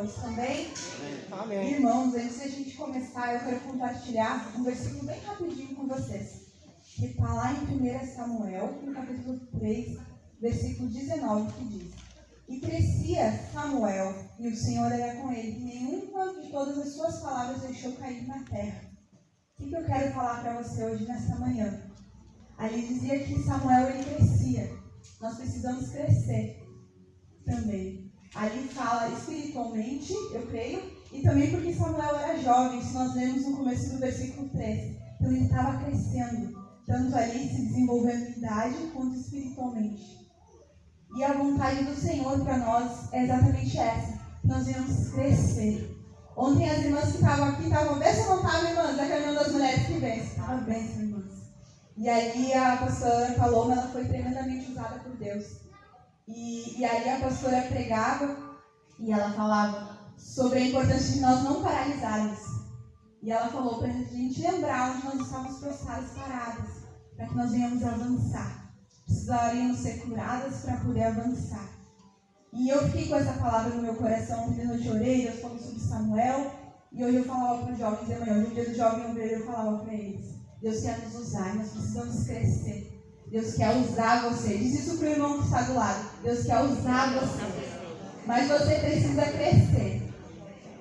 Todos também? Amém. Irmãos, antes de a gente começar, eu quero compartilhar um versículo bem rapidinho com vocês. Que está lá em 1 Samuel, no capítulo 3, versículo 19, que diz: E crescia Samuel, e o Senhor era com ele, e nenhuma de todas as suas palavras deixou cair na terra. O que eu quero falar para você hoje, nesta manhã? Ali dizia que Samuel, ele crescia. Nós precisamos crescer também. Ali fala espiritualmente, eu creio, e também porque Samuel era jovem, se nós lemos no começo do versículo 3. Então ele estava crescendo, tanto ali se desenvolvendo em idade quanto espiritualmente. E a vontade do Senhor para nós é exatamente essa, que nós venhamos crescer. Ontem as irmãs que estavam aqui estavam bem, se não estavam, irmãs, da reunião das mulheres que vence. Estava bem, irmãs. E ali a pastora Paloma, ela foi tremendamente usada por Deus. E ali a pastora pregava e ela falava sobre a importância de nós não paralisarmos. E ela falou para a gente lembrar onde nós estávamos prostradas, paradas, para que nós venhamos avançar. Precisaríamos ser curadas para poder avançar. E eu fiquei com essa palavra no meu coração, ontem de noite eu orei, Deus falou sobre Samuel, e hoje eu falava para os jovens de manhã, hoje o dia do jovem obreiro, eu falava para eles: Deus quer nos usar, nós precisamos crescer. Deus quer usar você. Diz isso para o irmão que está do lado. Deus quer usar você. Mas você precisa crescer.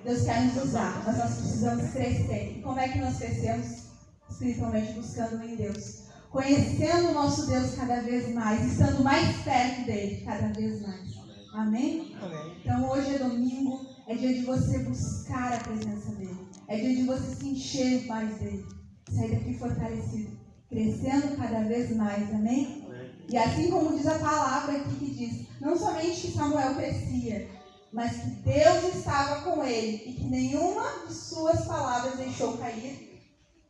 Deus quer nos usar, mas nós precisamos crescer. E como é que nós crescemos? Espiritualmente buscando em Deus. Conhecendo o nosso Deus cada vez mais. Estando mais perto dele cada vez mais. Amém? Amém. Então hoje é domingo. É dia de você buscar a presença dele. É dia de você se encher mais dele. Sair daqui fortalecido. Crescendo cada vez mais, amém? E assim como diz a palavra aqui que diz, não somente que Samuel crescia, mas que Deus estava com ele e que nenhuma de suas palavras deixou cair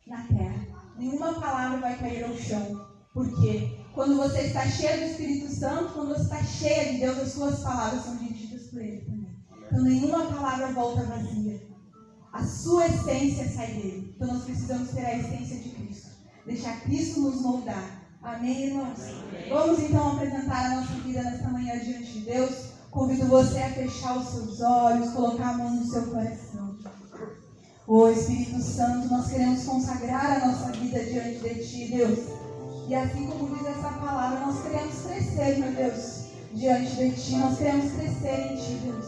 na terra. Nenhuma palavra vai cair ao chão. Por quê? Quando você está cheio do Espírito Santo, quando você está cheia de Deus, as suas palavras são dirigidas por ele também. Então nenhuma palavra volta vazia. A sua essência sai dele. Então nós precisamos ter a essência de Cristo. Deixar Cristo nos moldar. Amém, irmãos? Amém. Vamos então apresentar a nossa vida nesta manhã diante de Deus. Convido você a fechar os seus olhos, colocar a mão no seu coração. Ô Espírito Santo, nós queremos consagrar a nossa vida diante de Ti, Deus. E assim como diz essa palavra, nós queremos crescer, meu Deus, diante de Ti. Nós queremos crescer em Ti, Deus.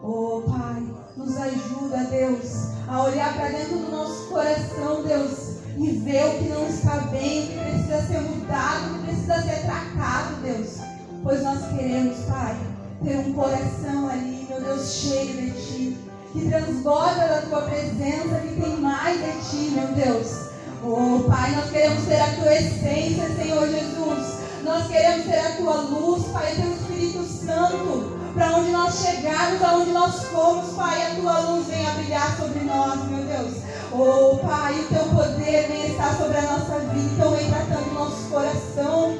Ô Pai, nos ajuda, Deus, a olhar para dentro do nosso coração, Deus, e ver o que não está bem, o que precisa ser mudado, o que precisa ser tratado, Deus. Pois nós queremos, Pai, ter um coração ali, meu Deus, cheio de Ti, que transborda da Tua presença, que tem mais de Ti, meu Deus. Oh, Pai, nós queremos ter a Tua essência, Senhor Jesus. Nós queremos ter a Tua luz, Pai, Teu Espírito Santo. Para onde nós chegarmos, aonde nós formos, Pai, a Tua luz venha brilhar sobre nós, meu Deus. Oh, Pai, o Teu poder vem estar sobre a nossa vida. Então vem tratando o nosso coração.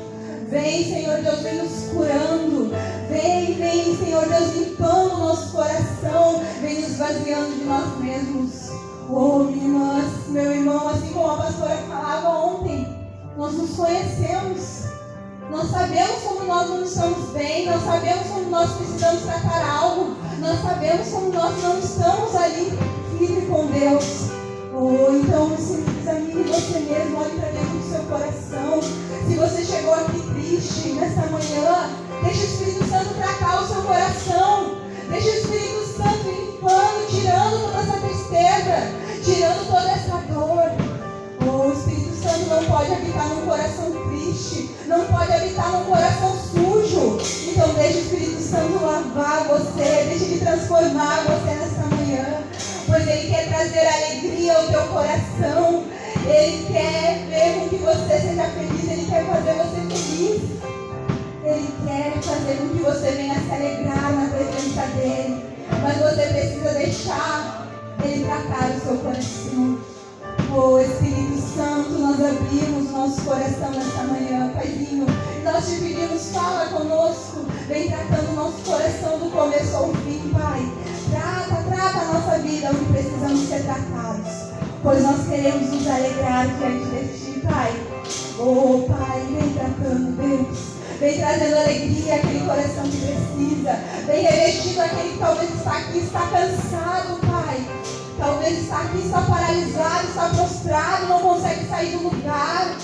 Vem, Senhor Deus, vem nos curando. Vem, Senhor Deus, limpando o nosso coração. Vem nos esvaziando de nós mesmos. Oh, minha irmã, meu irmão, assim como a pastora falava ontem, nós nos conhecemos. Nós sabemos como nós não estamos bem, nós sabemos como nós precisamos tratar algo, nós sabemos como nós não estamos ali firme com Deus. Oh, então se examine você mesmo, olhe para dentro do seu coração. Se você chegou aqui triste nessa manhã, deixa o Espírito Santo tratar o seu coração. Deixa o Espírito Santo limpando, tirando toda essa tristeza, tirando toda essa dor. Oh, o Espírito Santo não pode habitar num coração triste, não pode habitar num coração sujo. Então deixa o Espírito Santo lavar você, deixa ele transformar você nesta manhã. Pois ele quer trazer alegria ao teu coração. Ele quer ver com que você seja feliz, ele quer fazer você feliz. Ele quer fazer com que você venha se alegrar na presença dele. Mas você precisa deixar ele tratar o seu coração. Oh, Espírito Santo, nós abrimos o nosso coração nesta manhã, Paizinho. Nós te pedimos, fala conosco. Vem tratando o nosso coração do começo ao fim, Pai. Trata a nossa vida onde precisamos ser tratados. Pois nós queremos nos alegrar diante de Ti, Pai. Oh, Pai, vem tratando, Deus. Vem trazendo alegria àquele coração que precisa. Vem revestindo aquele que talvez está aqui, está cansado, Pai. Talvez está aqui, está paralisado, está prostrado, não consegue sair do lugar.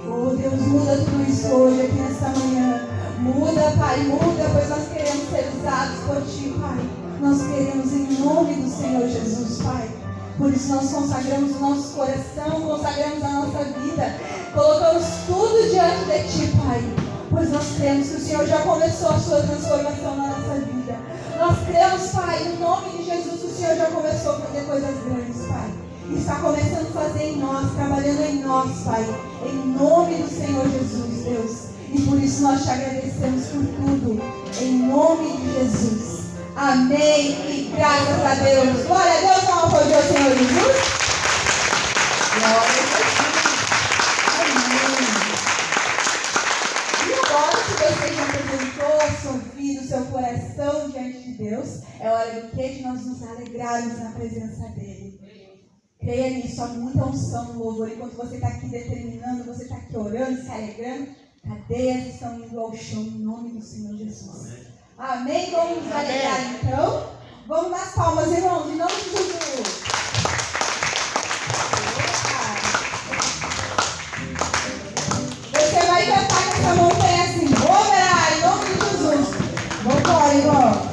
Oh, Deus, muda tudo isso hoje, aqui nesta manhã. Muda, Pai, muda, pois nós queremos ser usados por Ti, Pai. Nós queremos em nome do Senhor Jesus, Pai. Por isso nós consagramos o nosso coração, consagramos a nossa vida. Colocamos tudo diante de Ti, Pai. Pois nós cremos que o Senhor já começou a sua transformação na nossa vida. Nós cremos, Pai, no nome de Jesus, que o Senhor já começou a fazer coisas grandes, Pai. E está começando a fazer em nós, trabalhando em nós, Pai. Em nome do Senhor Jesus, Deus. E por isso nós te agradecemos por tudo. Em nome de Jesus. Amém. E graças a Deus. Glória a Deus. Vamos aplaudir ao Senhor Jesus. Glória a Jesus. Amém. E agora, se você já apresentou a sua vida, o seu coração diante de Deus, é hora do que? De nós nos alegrarmos na presença dEle. Creia nisso, há muita unção no louvor. Enquanto você está aqui determinando, você está aqui orando, se alegrando, cadeias estão indo ao chão em nome do Senhor Jesus. Amém? Vamos nos alegrar então? Vamos nas palmas, irmãos, em nome de Jesus. Você vai cantar com essa montanha assim, moverá, em nome de Jesus. Vamos embora, irmão.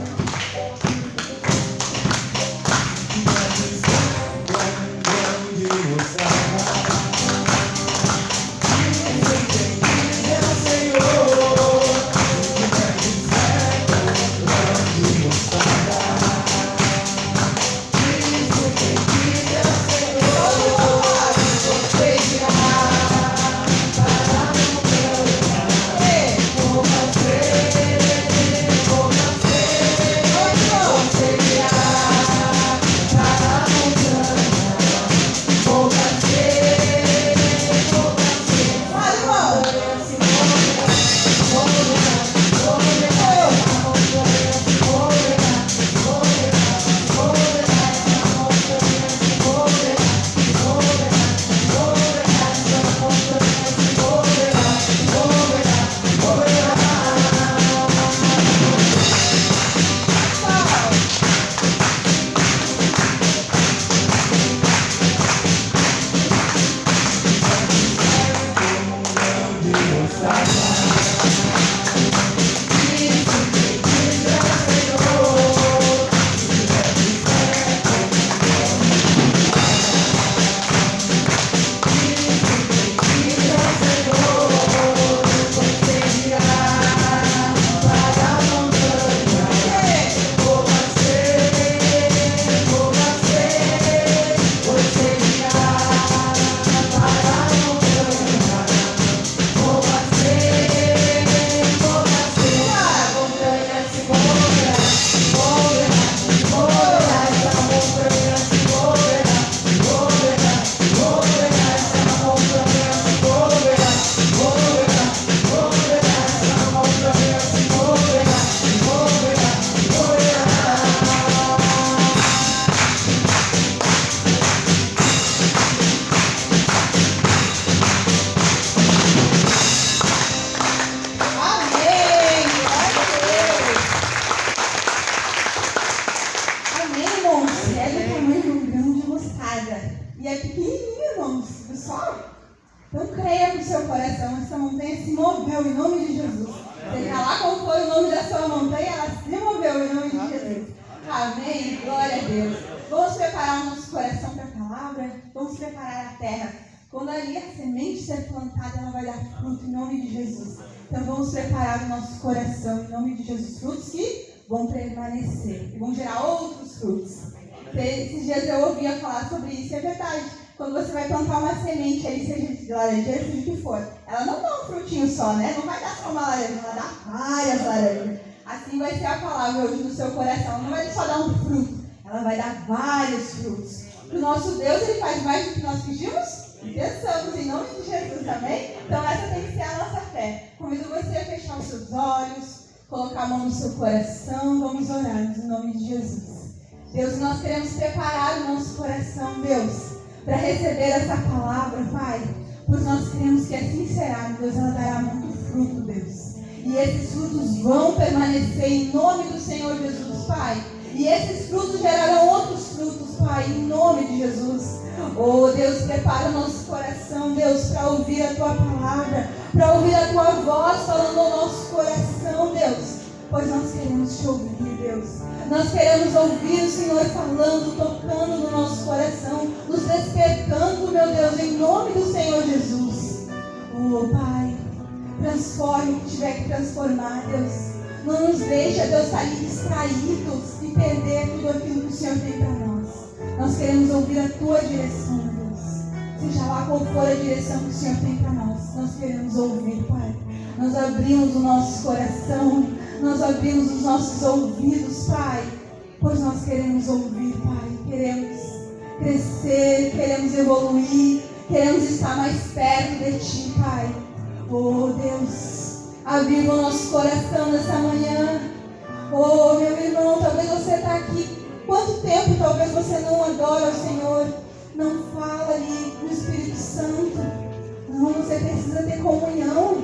E vão gerar outros frutos. Esses dias eu ouvia falar sobre isso, é verdade. Quando você vai plantar uma semente ali, seja de laranjeira, seja o que for, ela não dá um frutinho só, né? Não vai dar só uma laranja, ela dá várias laranjas. Assim vai ser a palavra hoje no seu coração. Ela não vai só dar um fruto, ela vai dar vários frutos. O nosso Deus, Ele faz mais do que nós pedimos e pensamos, em nome de Jesus, amém? Então essa tem que ser a nossa fé. Convido você a fechar os seus olhos, colocar a mão no seu coração, vamos orar em nome de Jesus. Deus, nós queremos preparar o nosso coração, Deus, para receber essa palavra, Pai, pois nós queremos que assim será, Deus, ela dará muito fruto, Deus. E esses frutos vão permanecer em nome do Senhor Jesus, Pai. E esses frutos gerarão outros frutos, Pai, em nome de Jesus. Oh, Deus, prepara o nosso coração, Deus, para ouvir a Tua palavra, para ouvir a Tua voz falando ao nosso coração, Deus. Pois nós queremos Te ouvir, Deus. Nós queremos ouvir o Senhor falando, tocando no nosso coração, nos despertando, meu Deus, em nome do Senhor Jesus. Oh, Pai, transforme o que tiver que transformar, Deus. Não nos deixa, Deus, sair distraídos e perder tudo aquilo que o Senhor tem para nós. Nós queremos ouvir a Tua direção, Deus. Seja lá qual for a direção que o Senhor tem para nós, nós queremos ouvir, Pai. Nós abrimos o nosso coração, nós abrimos os nossos ouvidos, Pai, pois nós queremos ouvir, Pai. Queremos crescer, queremos evoluir, queremos estar mais perto de Ti, Pai. Oh, Deus, aviva o nosso coração nessa manhã. Oh, meu irmão, talvez você está aqui. Quanto tempo talvez você não adora o Senhor? Não fala ali no Espírito Santo. Não, você precisa ter comunhão.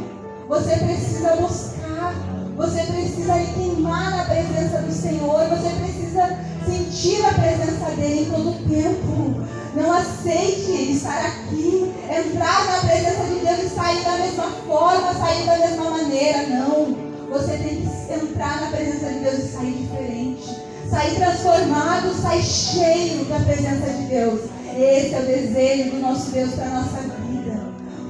Você precisa buscar. Você precisa ir queimar na presença do Senhor. Você precisa sentir a presença dEle em todo o tempo. Não aceite estar aqui, entrar na presença de Deus e sair da mesma forma, sair da mesma maneira. Não. Você tem que entrar na presença de Deus e sair diferente. Sair transformado, sair cheio da presença de Deus. Esse é o desejo do nosso Deus para a nossa vida.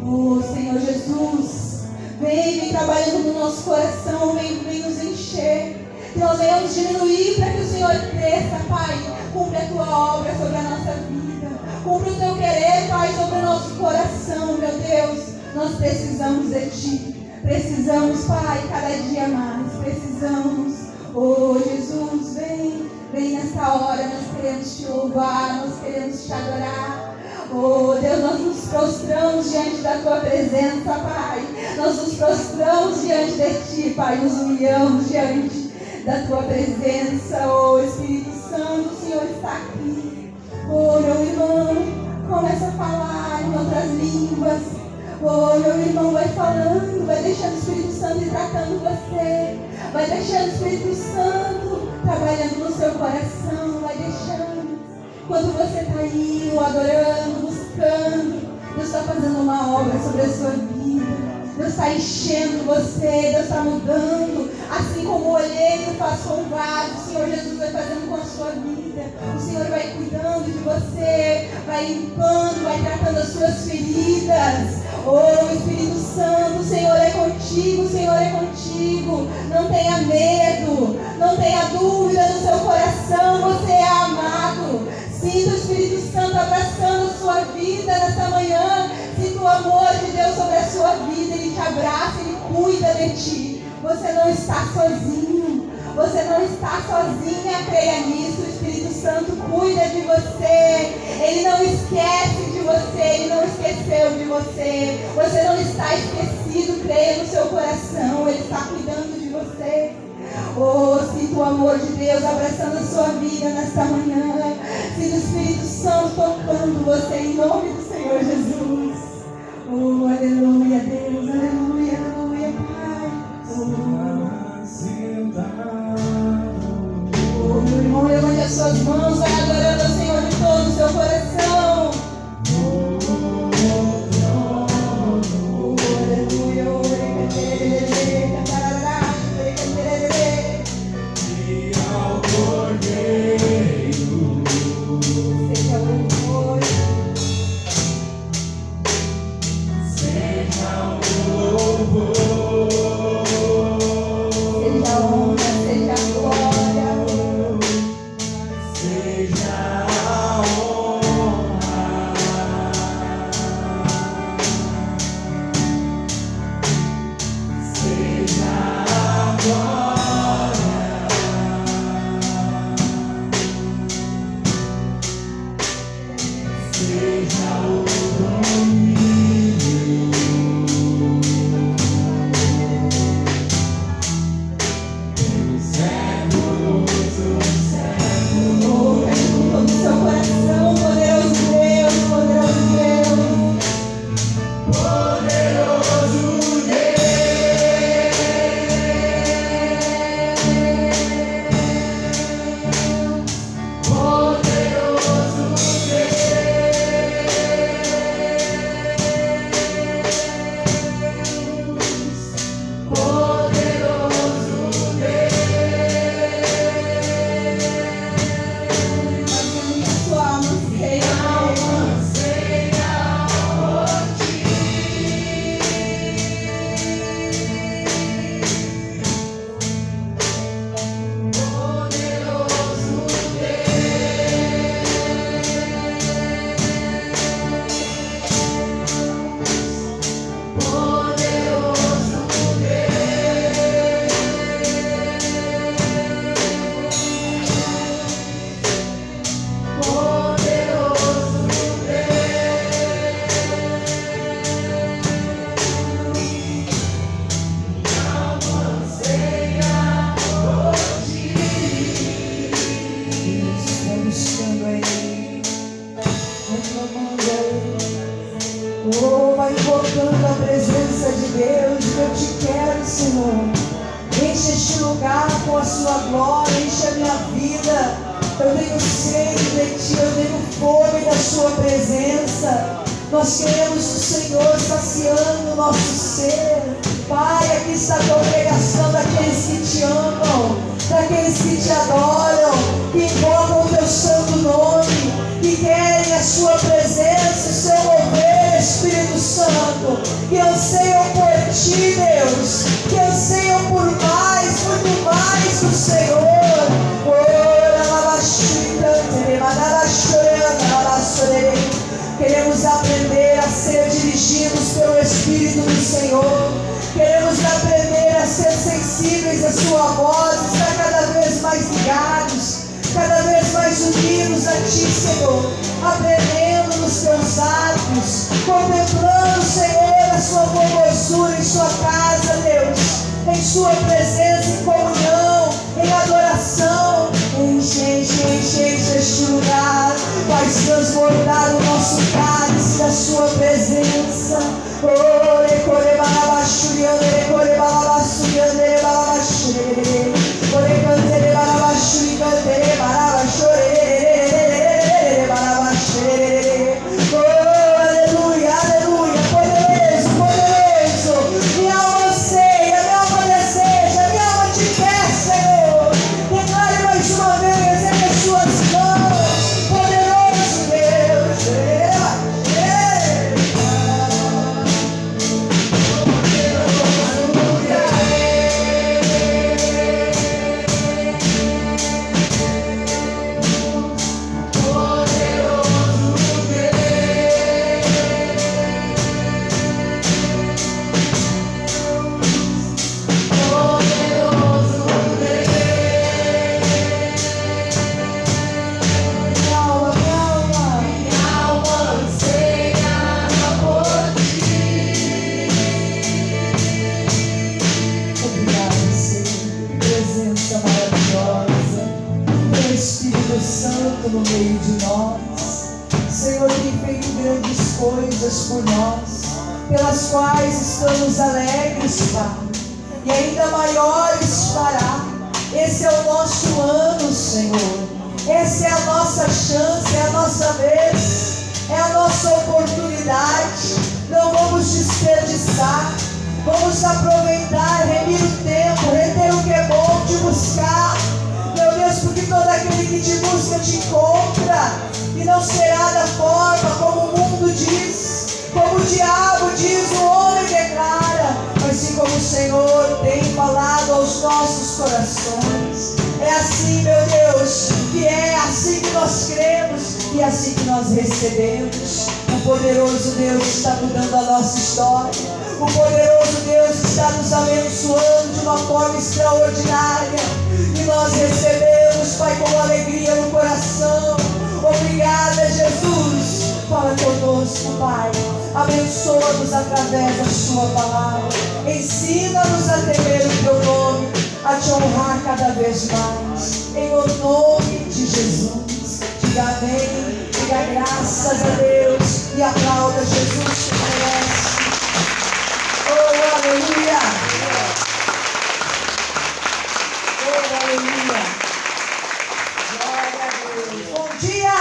Oh, Senhor Jesus, vem trabalhando no nosso coração, vem nos encher. Que nós venhamos diminuir para que o Senhor cresça, Pai. Cumpre a Tua obra sobre a nossa vida. Cumpre o Teu querer, Pai, sobre o nosso coração, meu Deus. Nós precisamos de Ti. Precisamos, Pai, cada dia mais. Precisamos. Oh, Jesus, vem nessa hora. Nós queremos Te louvar, nós queremos Te adorar. Oh, Deus, nós nos prostramos diante da Tua presença, Pai. Nós nos prostramos diante de Ti, Pai. Nos humilhamos diante da Tua presença. Oh, Espírito Santo, o Senhor está aqui. Oh, meu irmão, começa a falar em outras línguas. Oh, meu irmão, vai falando, vai deixando o Espírito Santo ir tratando você. Vai deixando o Espírito Santo trabalhando no seu coração. Vai deixando. Quando você está aí, adorando, buscando, Deus está fazendo uma obra sobre a sua vida. Deus está enchendo você, Deus está mudando. Assim como o olheiro faz com o vaso, o Senhor Jesus vai fazendo com a sua vida. O Senhor vai cuidando de você, vai limpando, vai tratando as suas feridas. Oh, Espírito Santo, o Senhor é contigo, o Senhor é contigo. Não tenha medo, não tenha dúvida no seu coração, você é amado. Sinta o Espírito Santo abraçando a sua vida nesta manhã. Sinta o amor de Deus sobre a sua vida. Ele te abraça, Ele cuida de ti. Você não está sozinho. Você não está sozinha, creia nisso. O Espírito Santo cuida de você. Ele não esquece de você. Ele não esqueceu de você. Você não está esquecido, creia no seu coração. Ele está cuidando de você. Oh, sinta o amor de Deus abraçando a sua vida nesta manhã. Sinta o Espírito Santo tocando você em nome do Senhor Jesus. Oh, aleluia, Deus, aleluia, aleluia, Pai. Oh, meu irmão, levante as suas mãos, vai adorando ao Senhor de todo o seu coração. Oh, aleluia, Seja honra, seja glória. presença de Deus. Eu te quero, Senhor. Enche este lugar com a sua glória, enche a minha vida. Eu tenho sede de ti, eu tenho fome da sua presença. Nós queremos o Senhor saciando o nosso ser. Pai, aqui está a congregação daqueles que te amam, daqueles que te adoram, que invocam o teu santo nome, que querem a sua presença, o seu mover, Espírito Santo, que anseiam por ti, Deus, que anseiam por mais, muito mais do Senhor. Queremos aprender a ser dirigidos pelo Espírito do Senhor. Queremos aprender a ser sensíveis à sua voz, estar cada vez mais ligados, cada vez mais unidos a ti, Senhor, aprendendo nos teus atos, contemplando, Senhor, a sua formosura em sua casa, Deus, em sua presença, em comunhão, em adoração. Enche este lugar, faz transbordar o nosso cálice da sua presença. Aleluia, aleluia, poderoso, poderoso. Minha alma anseia, minha alma deseja, minha alma te quer, Senhor. Declare mais uma vez em suas mãos, poderoso Deus. No meio de nós, Senhor, tem feito grandes coisas por nós, pelas quais estamos alegres, Pai, e ainda maiores fará. Esse é o nosso ano, Senhor, essa é a nossa chance, é a nossa vez, é a nossa oportunidade. Não vamos desperdiçar, vamos aproveitar, remir o tempo, reter o que é bom, te buscar, meu Deus, porque todo aquele que te busca te encontra, e não será da forma como o mundo diz, como o diabo diz, o homem declara, mas sim como o Senhor tem falado aos nossos corações. É assim, meu Deus, que é assim que nós cremos e é assim que nós recebemos. O poderoso Deus está mudando a nossa história. O poderoso Deus está nos abençoando de uma forma extraordinária. E nós recebemos, Pai, com alegria no coração. Obrigada, Jesus. Fala conosco, Pai. Abençoa-nos através da sua palavra. Ensina-nos a temer o teu nome, a te honrar cada vez mais. Em o nome de Jesus. Diga amém. Diga graças a Deus. E aplauda Jesus que merece. Oh, aleluia. Oh, aleluia. Glória a Deus. Bom dia.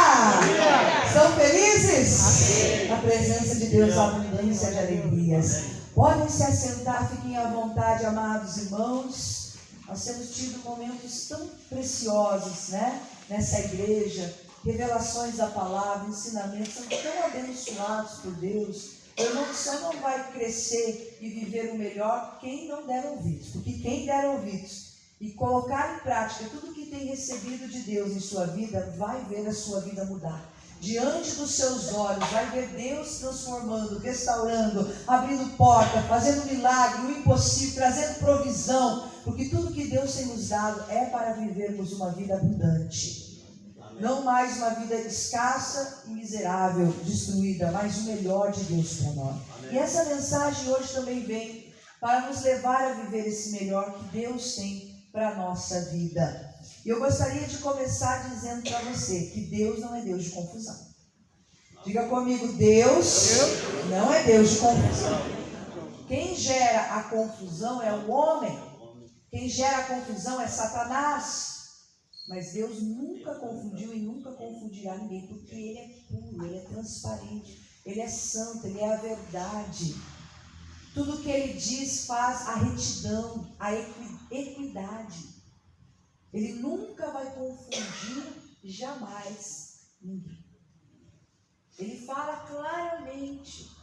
Estão felizes? Amém. A presença de Deus, a abundância de alegrias. Podem se assentar, fiquem à vontade, amados irmãos. Nós temos tido momentos tão preciosos, né? Nessa igreja. Revelações da palavra, ensinamentos, são tão abençoados por Deus. O irmão só não vai crescer e viver o melhor quem não der ouvidos. Porque quem der ouvidos e colocar em prática tudo que tem recebido de Deus em sua vida, vai ver a sua vida mudar. Diante dos seus olhos, vai ver Deus transformando, restaurando, abrindo porta, fazendo milagre, o impossível, trazendo provisão. Porque tudo que Deus tem nos dado é para vivermos uma vida abundante. Não mais uma vida escassa e miserável, destruída, mas o melhor de Deus para nós. Amém. E essa mensagem hoje também vem para nos levar a viver esse melhor que Deus tem para a nossa vida. E eu gostaria de começar dizendo para você que Deus não é Deus de confusão. Diga comigo, Deus não é Deus de confusão. Quem gera a confusão é o homem. Quem gera a confusão é Satanás. Mas Deus nunca confundiu e nunca confundirá ninguém, porque Ele é puro, Ele é transparente, Ele é santo, Ele é a verdade. Tudo que Ele diz faz a retidão, a equidade. Ele nunca vai confundir, jamais, ninguém. Ele fala claramente.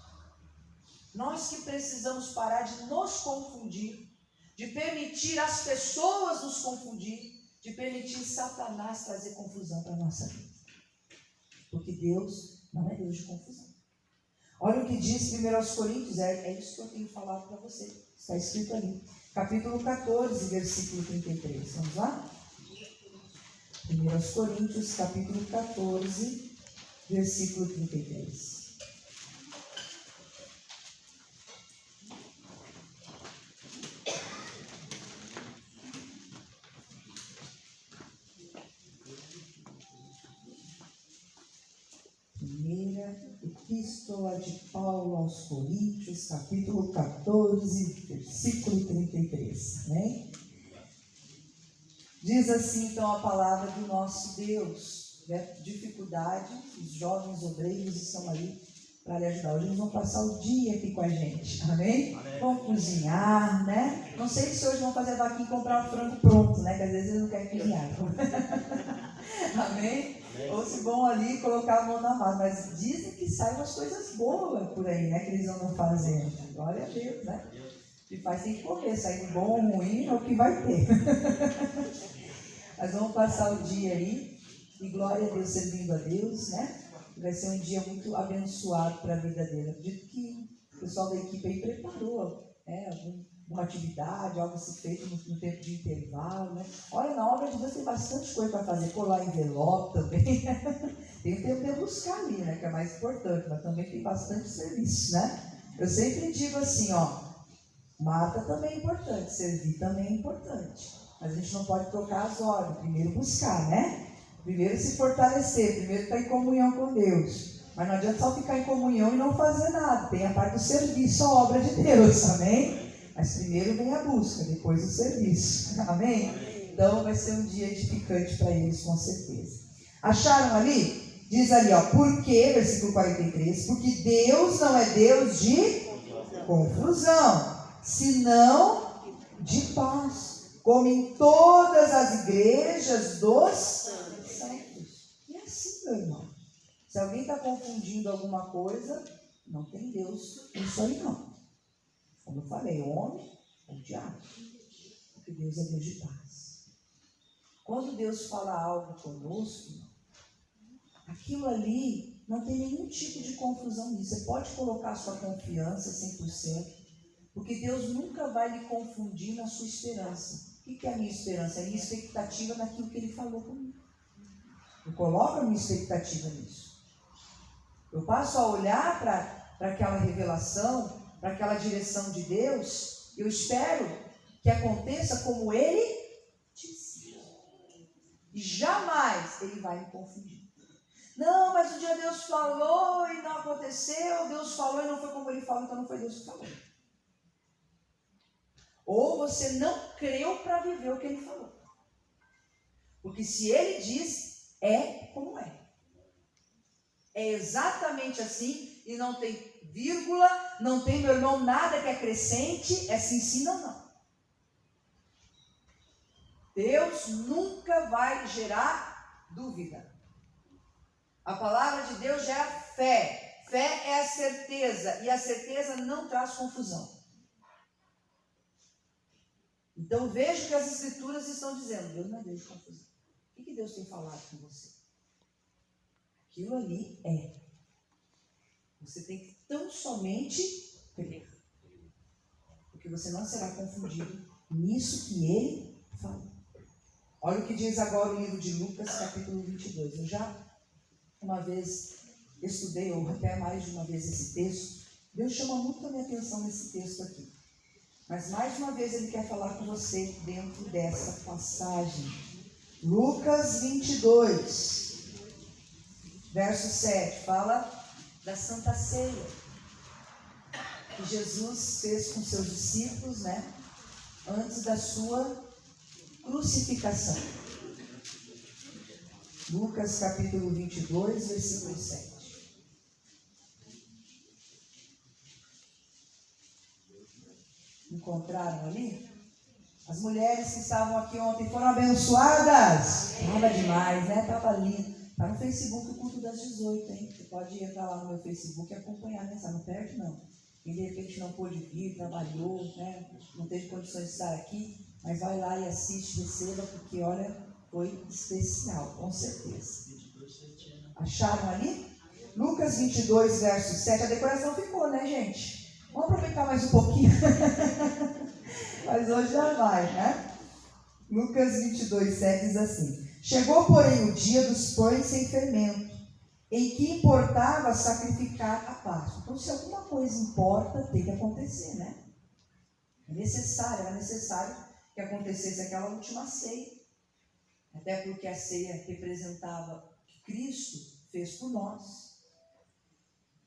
Nós que precisamos parar de nos confundir, de permitir as pessoas nos confundir, de permitir Satanás trazer confusão para a nossa vida. Porque Deus não é Deus de confusão. Olha o que diz 1 Coríntios, é isso que eu tenho falado para você. Está escrito ali. Capítulo 14, versículo 33. Vamos lá? 1 Coríntios, capítulo 14, versículo 33. Epístola de Paulo aos Coríntios, capítulo 14, versículo 33, né? Diz assim então a palavra do nosso Deus, né? Dificuldade, os jovens obreiros estão ali para lhe ajudar. Hoje eles vão passar o dia aqui com a gente, amém? Vão cozinhar, né? Não sei se hoje vão fazer a vaquinha e comprar o frango pronto, né? Que às vezes eles não querem cozinhar. Amém? Ou se vão ali colocar a mão na massa, mas dizem que saem umas coisas boas por aí, né? Que eles andam fazendo. Glória a Deus, né? Que faz tem que comer, sair bom ou ruim é o que vai ter. Mas vamos passar o dia aí, e glória a Deus, servindo a Deus, né? Vai ser um dia muito abençoado para a vida dele. Acredito que o pessoal da equipe aí preparou, né? Alguma atividade, algo se feito no tempo de intervalo, né? Olha, na obra de Deus tem bastante coisa para fazer, colar envelope também. Tem o tempo de buscar ali, né? Que é mais importante, mas também tem bastante serviço, né? Eu sempre digo assim, ó, mata também é importante, servir também é importante. Mas a gente não pode trocar as ordens, primeiro buscar, né? Primeiro se fortalecer, primeiro estar em comunhão com Deus. Mas não adianta só ficar em comunhão e não fazer nada. Tem a parte do serviço, a obra de Deus, amém? Mas primeiro vem a busca, depois o serviço, amém? Então vai ser um dia edificante para eles, com certeza. Acharam ali? Diz ali, ó, porque, versículo 43, porque Deus não é Deus de confusão, senão de paz, como em todas as igrejas dos santos. E é assim, meu irmão. Se alguém está confundindo alguma coisa, não tem Deus nisso aí não. Como eu falei, o homem é o diabo. Porque Deus é Deus de paz. Quando Deus fala algo conosco, aquilo ali não tem nenhum tipo de confusão nisso. Você pode colocar a sua confiança 100%, porque Deus nunca vai lhe confundir na sua esperança. O que é a minha esperança? É a minha expectativa naquilo que Ele falou comigo. Eu coloco a minha expectativa nisso. Eu passo a olhar para aquela revelação, para aquela direção de Deus, eu espero que aconteça como Ele disse. E jamais Ele vai me confundir. Não, mas um dia Deus falou e não aconteceu, Deus falou e não foi como Ele falou, então não foi Deus que falou. Ou você não creu para viver o que Ele falou. Porque se Ele diz, é como é. É exatamente assim e não tem vírgula, não tem, meu irmão, nada que acrescente, é sim, sim, não, não. Deus nunca vai gerar dúvida. A palavra de Deus gera fé. Fé é a certeza, e a certeza não traz confusão. Então veja o que as Escrituras estão dizendo. Deus não é Deus de confusão. O que Deus tem falado com você? Aquilo ali é. Você tem que tão somente crer. Porque você não será confundido nisso que Ele falou. Olha o que diz agora o livro de Lucas, capítulo 22. Eu já uma vez estudei, ou até mais de uma vez, esse texto. Deus chama muito a minha atenção nesse texto aqui. Mas mais uma vez Ele quer falar com você dentro dessa passagem. Lucas 22, verso 7, fala da Santa Ceia. que Jesus fez com seus discípulos, né? Antes da sua crucificação. Lucas capítulo 22, versículo 7. Encontraram ali? As mulheres que estavam aqui ontem foram abençoadas. Estava demais, né? Estava lindo. Está no Facebook o culto das 18, hein? Você pode entrar lá no meu Facebook e acompanhar, né? Não perde, não. Quem de repente não pôde vir, trabalhou, né? Não teve condições de estar aqui, mas vai lá e assiste, receba, porque olha, foi especial, com certeza. Acharam ali? Lucas 22, verso 7. A decoração ficou, né, gente? Vamos aproveitar mais um pouquinho. Mas hoje já vai, né? Lucas 22, 7 diz assim: chegou, porém, o dia dos pães sem fermento, em que importava sacrificar a Páscoa. Então, se alguma coisa importa, tem que acontecer, né? Era necessário que acontecesse aquela última ceia. Até porque a ceia representava o que Cristo fez por nós.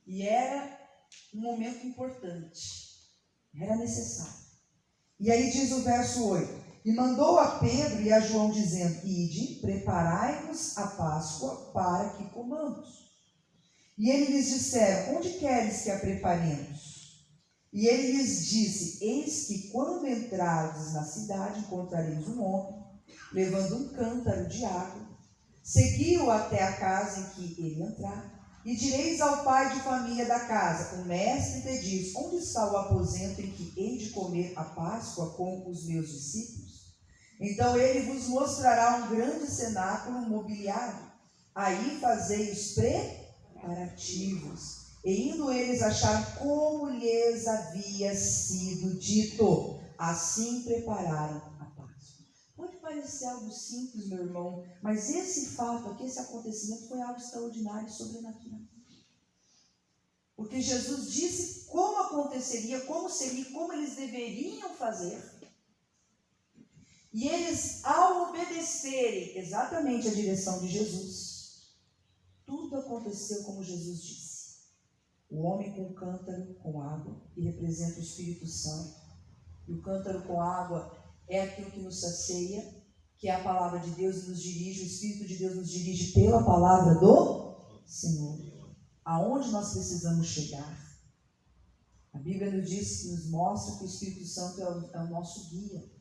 E era um momento importante. Era necessário. E aí diz o verso 8: e mandou a Pedro e a João, dizendo: ide, preparai-nos a Páscoa para que comamos. E ele lhes disseram: onde queres que a preparemos? E ele lhes disse: eis que quando entrardes na cidade, encontrareis um homem, levando um cântaro de água. Segui-o até a casa em que ele entrar, e direis ao pai de família da casa: o mestre te diz, onde está o aposento em que hei de comer a Páscoa com os meus discípulos? Então ele vos mostrará um grande cenáculo mobiliado. Aí fazei os preparativos. E indo eles acharam como lhes havia sido dito. Assim prepararam a Páscoa. Pode parecer algo simples, meu irmão, mas esse fato aqui, esse acontecimento foi algo extraordinário e sobrenatural. Porque Jesus disse como aconteceria, como seria, como eles deveriam fazer. E eles, ao obedecerem exatamente a direção de Jesus, tudo aconteceu como Jesus disse. O homem com o cântaro com água, que representa o Espírito Santo. E o cântaro com água é aquilo que nos sacia, que é a palavra de Deus e nos dirige. O Espírito de Deus nos dirige pela palavra do Senhor. Aonde nós precisamos chegar. A Bíblia nos mostra que o Espírito Santo é o nosso guia.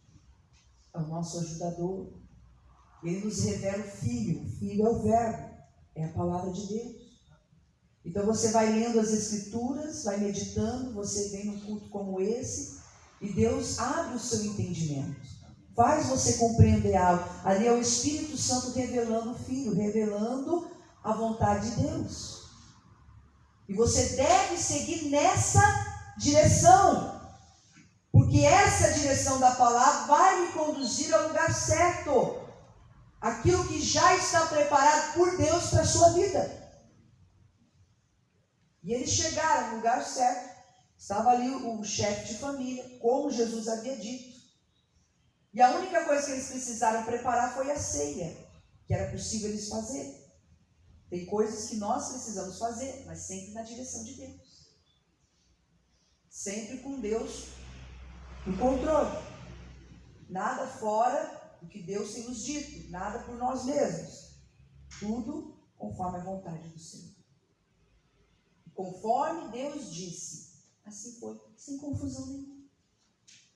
É o nosso ajudador. Ele nos revela o Filho. O Filho é o Verbo. É a palavra de Deus. Então você vai lendo as Escrituras, vai meditando, você vem num culto como esse, e Deus abre o seu entendimento. Faz você compreender algo. Ali é o Espírito Santo revelando o Filho, revelando a vontade de Deus. E você deve seguir nessa direção. Porque essa direção da palavra vai me conduzir ao lugar certo. Aquilo que já está preparado por Deus para a sua vida. E eles chegaram no lugar certo. Estava ali o chefe de família, como Jesus havia dito. E a única coisa que eles precisaram preparar foi a ceia, que era possível eles fazerem. Tem coisas que nós precisamos fazer, mas sempre na direção de Deus. Sempre com Deus no controle. Nada fora do que Deus tem nos dito, nada por nós mesmos. Tudo conforme a vontade do Senhor. Conforme Deus disse, assim foi, sem confusão nenhuma.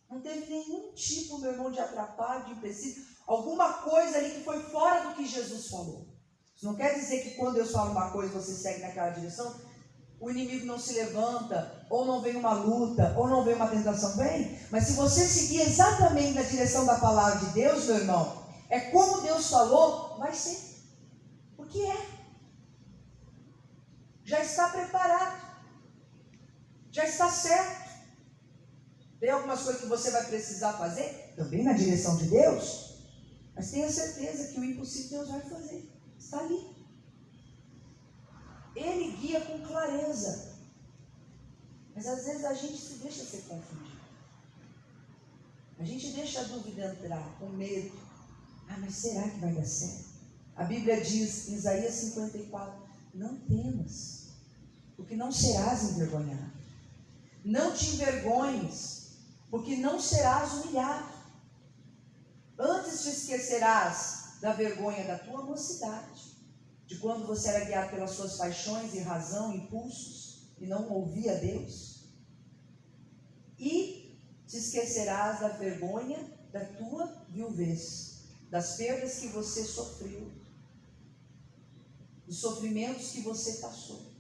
Não teve nenhum tipo, meu irmão, de atrapalho, de empecilho, alguma coisa ali que foi fora do que Jesus falou. Isso não quer dizer que quando Deus fala uma coisa, você segue naquela direção, o inimigo não se levanta, ou não vem uma luta, ou não vem uma tentação, vem. Mas se você seguir exatamente na direção da palavra de Deus, meu irmão, é como Deus falou, vai ser. Porque é. Já está preparado. Já está certo. Tem algumas coisas que você vai precisar fazer, também na direção de Deus, mas tenha certeza que o impossível Deus vai fazer. Está ali. Ele guia com clareza. Mas às vezes a gente se deixa ser confundido. A gente deixa a dúvida entrar, com medo. Mas será que vai dar certo? A Bíblia diz em Isaías 54, não temas, porque não serás envergonhado. Não te envergonhes, porque não serás humilhado. Antes te esquecerás da vergonha da tua mocidade, de quando você era guiado pelas suas paixões e razão, impulsos, e não ouvia Deus. E te esquecerás da vergonha da tua viuvez, das perdas que você sofreu, dos sofrimentos que você passou.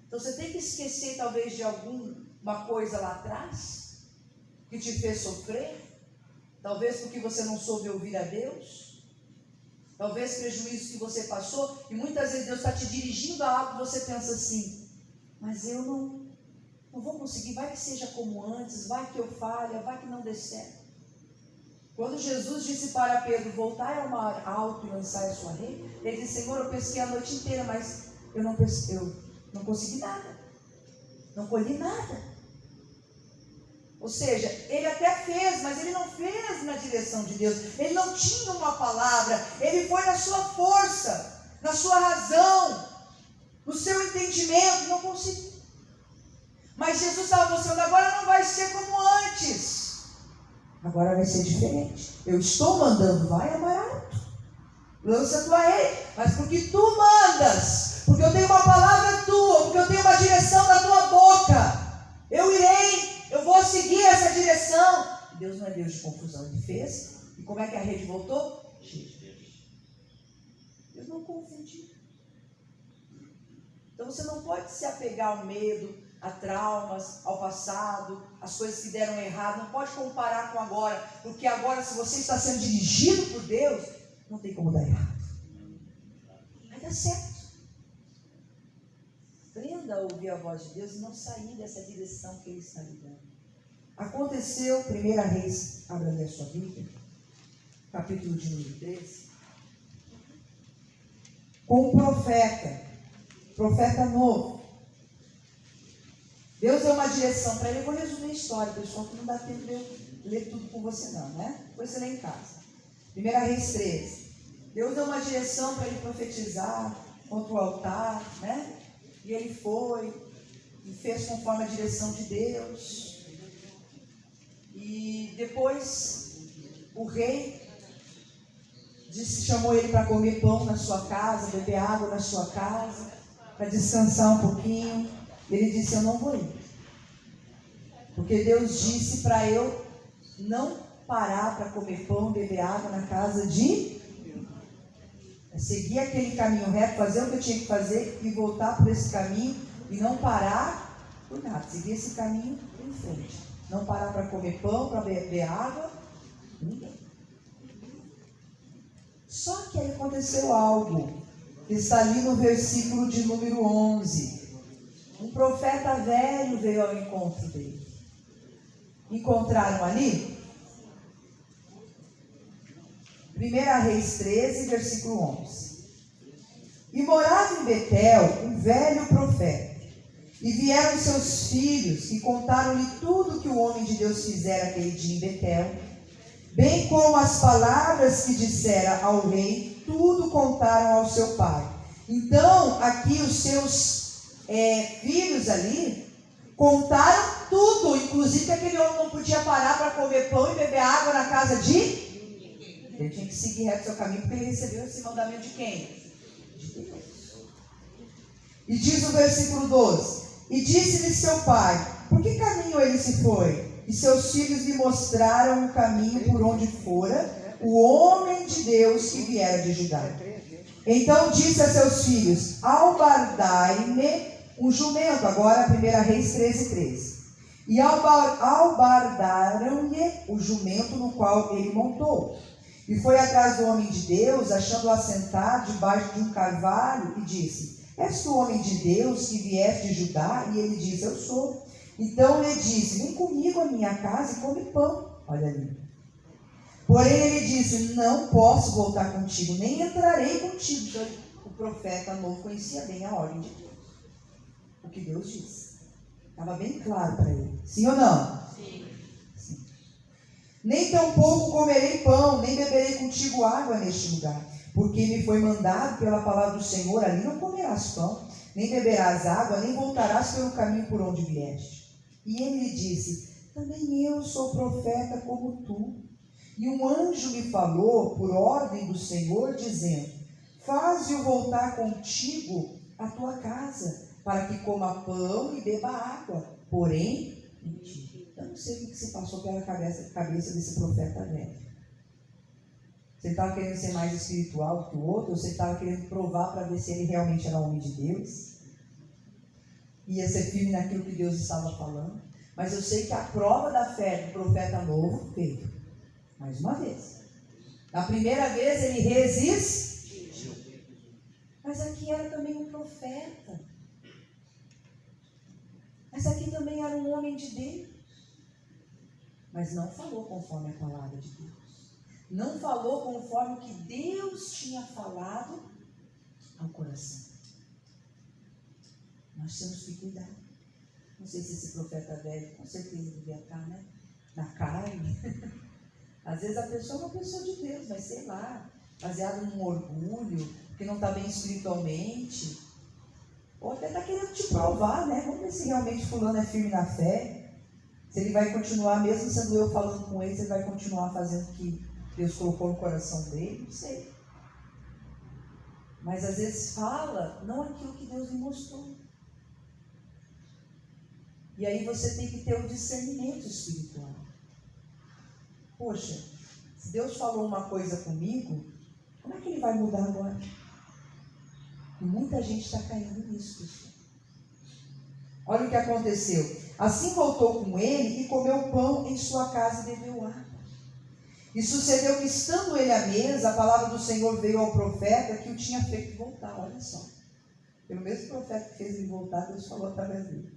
Então você tem que esquecer talvez de alguma coisa lá atrás que te fez sofrer, talvez porque você não soube ouvir a Deus, talvez prejuízos que você passou, e muitas vezes Deus está te dirigindo a algo que você pensa assim, mas eu não vou conseguir, vai que seja como antes, vai que eu falhe, vai que não dê certo. Quando Jesus disse para Pedro, voltai ao mar alto e lançai a sua rede, ele disse, Senhor, eu pesquei a noite inteira, mas eu não consegui nada, não colhi nada. Ou seja, ele até fez, mas ele não fez na direção de Deus, ele não tinha uma palavra, ele foi na sua força, na sua razão, no seu entendimento, não conseguiu. Mas Jesus estava mostrando, agora não vai ser como antes. Agora vai ser diferente. Eu estou mandando, vai amarado, lança a tua rede, mas porque tu mandas, porque eu tenho uma palavra tua, porque eu tenho uma direção da tua boca, eu irei, eu vou seguir essa direção. Deus não é Deus de confusão, ele fez, e como é que a rede voltou? Cheia de Deus. Deus não confundiu. Então você não pode se apegar ao medo, a traumas, ao passado, as coisas que deram errado, não pode comparar com agora, porque agora, se você está sendo dirigido por Deus, não tem como dar errado, vai dar certo. Aprenda a ouvir a voz de Deus e não sair dessa direção que Ele está lhe dando. Aconteceu, 1 Reis, abra ali a sua Bíblia, capítulo de número 13, com um profeta novo. Deus deu uma direção para ele. Eu vou resumir a história, pessoal, que não dá tempo de eu ler tudo com você não, né? Depois você lê em casa. 1 Reis 13. Deus deu uma direção para ele profetizar contra o altar, né? E ele foi e fez conforme a direção de Deus. E depois o rei chamou ele para comer pão na sua casa, beber água na sua casa, para descansar um pouquinho. Ele disse, eu não vou ir, porque Deus disse para eu não parar para comer pão, beber água na casa de... seguir aquele caminho reto, fazer o que eu tinha que fazer e voltar por esse caminho e não parar por nada, seguir esse caminho em frente, não parar para comer pão, para beber água, ninguém. Só que aí aconteceu algo, que está ali no versículo de número 11. Um profeta velho veio ao encontro dele. Encontraram ali? 1 Reis 13, versículo 11. E morava em Betel um velho profeta. E vieram seus filhos e contaram-lhe tudo que o homem de Deus fizera aquele dia em Betel, bem como as palavras que dissera ao rei, tudo contaram ao seu pai. Então, aqui os seus filhos ali contaram tudo, inclusive que aquele homem não podia parar para comer pão e beber água na casa de... Ele tinha que seguir reto o seu caminho, porque ele recebeu esse mandamento de quem? De Deus. E diz o versículo 12: E disse-lhe seu pai, por que caminho ele se foi? E seus filhos lhe mostraram o caminho por onde fora o homem de Deus que viera de Judá. Então disse a seus filhos, albardai-me um jumento, agora 1 Reis 13, 13. E albardaram-lhe o jumento no qual ele montou. E foi atrás do homem de Deus, achando-o assentado debaixo de um carvalho, e disse, és tu homem de Deus que vieste de Judá? E ele disse, eu sou. Então lhe disse, vem comigo à minha casa e come pão. Olha ali. Porém ele disse, não posso voltar contigo, nem entrarei contigo. Então o profeta novo conhecia bem a ordem de Deus. O que Deus disse. Estava bem claro para ele. Sim ou não? Sim. Sim. Nem tampouco comerei pão, nem beberei contigo água neste lugar. Porque me foi mandado pela palavra do Senhor, ali não comerás pão, nem beberás água, nem voltarás pelo caminho por onde vieste. E ele lhe disse: também eu sou profeta como tu. E um anjo me falou por ordem do Senhor, dizendo: faze-o voltar contigo à tua casa, para que coma pão e beba água. Porém, eu não sei o que se passou pela cabeça desse profeta velho. Você estava querendo ser mais espiritual do que o outro, ou você estava querendo provar para ver se ele realmente era homem de Deus? Ia ser firme naquilo que Deus estava falando. Mas eu sei que a prova da fé do profeta novo veio. Mais uma vez. Na primeira vez ele resistiu. Mas aqui era também um profeta. Mas aqui também era um homem de Deus. Mas não falou conforme a palavra de Deus. Não falou conforme o que Deus tinha falado ao coração. Nós temos que cuidar. Não sei se esse profeta velho, com certeza devia estar, né? Na carne. Às vezes a pessoa é uma pessoa de Deus, mas sei lá, baseado num orgulho, que não está bem espiritualmente. Ou até está querendo te provar, né? Vamos ver se realmente fulano é firme na fé. Se ele vai continuar, mesmo sendo eu falando com ele, se ele vai continuar fazendo o que Deus colocou no coração dele, não sei. Mas às vezes fala, não aquilo que Deus lhe mostrou. E aí você tem que ter um discernimento espiritual. Poxa, se Deus falou uma coisa comigo, como é que ele vai mudar agora? E muita gente está caindo nisso, pessoal. Olha o que aconteceu. Assim voltou com ele e comeu pão em sua casa e bebeu água. E sucedeu que, estando ele à mesa, a palavra do Senhor veio ao profeta que o tinha feito voltar. Olha só. Pelo mesmo profeta que fez ele voltar, Deus falou através dele.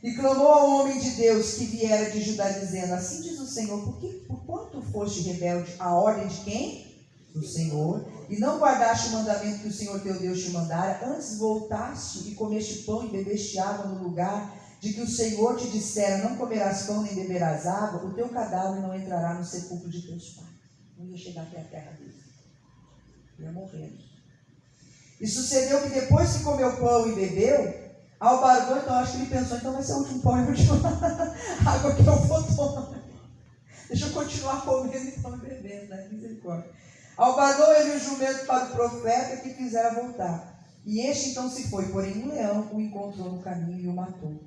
E clamou ao homem de Deus que viera de Judá, dizendo: assim diz o Senhor, por quanto foste rebelde à ordem de quem? Do Senhor, e não guardaste o mandamento que o Senhor teu Deus te mandara, antes voltaste e comeste pão e bebeste água no lugar de que o Senhor te dissera: não comerás pão nem beberás água, o teu cadáver não entrará no sepulcro de teus pais. Não ia chegar até a terra dele. Ia morrer. E sucedeu que depois que comeu pão e bebeu, ao barulho, então acho que ele pensou: então vai ser o último pão e a última água que eu vou tomar. Deixa eu continuar comendo e bebendo, né? Misericórdia. Albarou ele o jumento para o profeta que quisera voltar. E este então se foi, porém um leão o encontrou no caminho e o matou.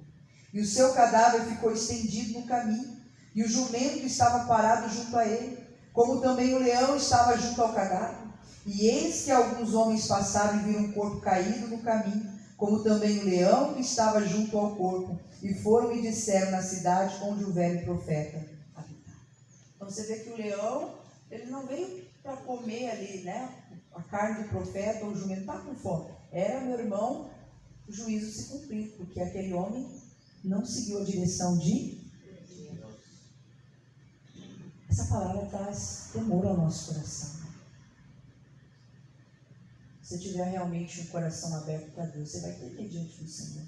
E o seu cadáver ficou estendido no caminho, e o jumento estava parado junto a ele, como também o leão estava junto ao cadáver. E eis que alguns homens passaram e viram um corpo caído no caminho, como também o leão que estava junto ao corpo, e foram e disseram na cidade onde o velho profeta habitava. Então você vê que o leão, ele não veio para comer ali, né, a carne do profeta ou o jumento, está com fome. Era, meu irmão, o juízo se cumprir, porque aquele homem não seguiu a direção de Deus. Essa palavra traz temor ao nosso coração. Se você tiver realmente um coração aberto para Deus, você vai ter diante do Senhor.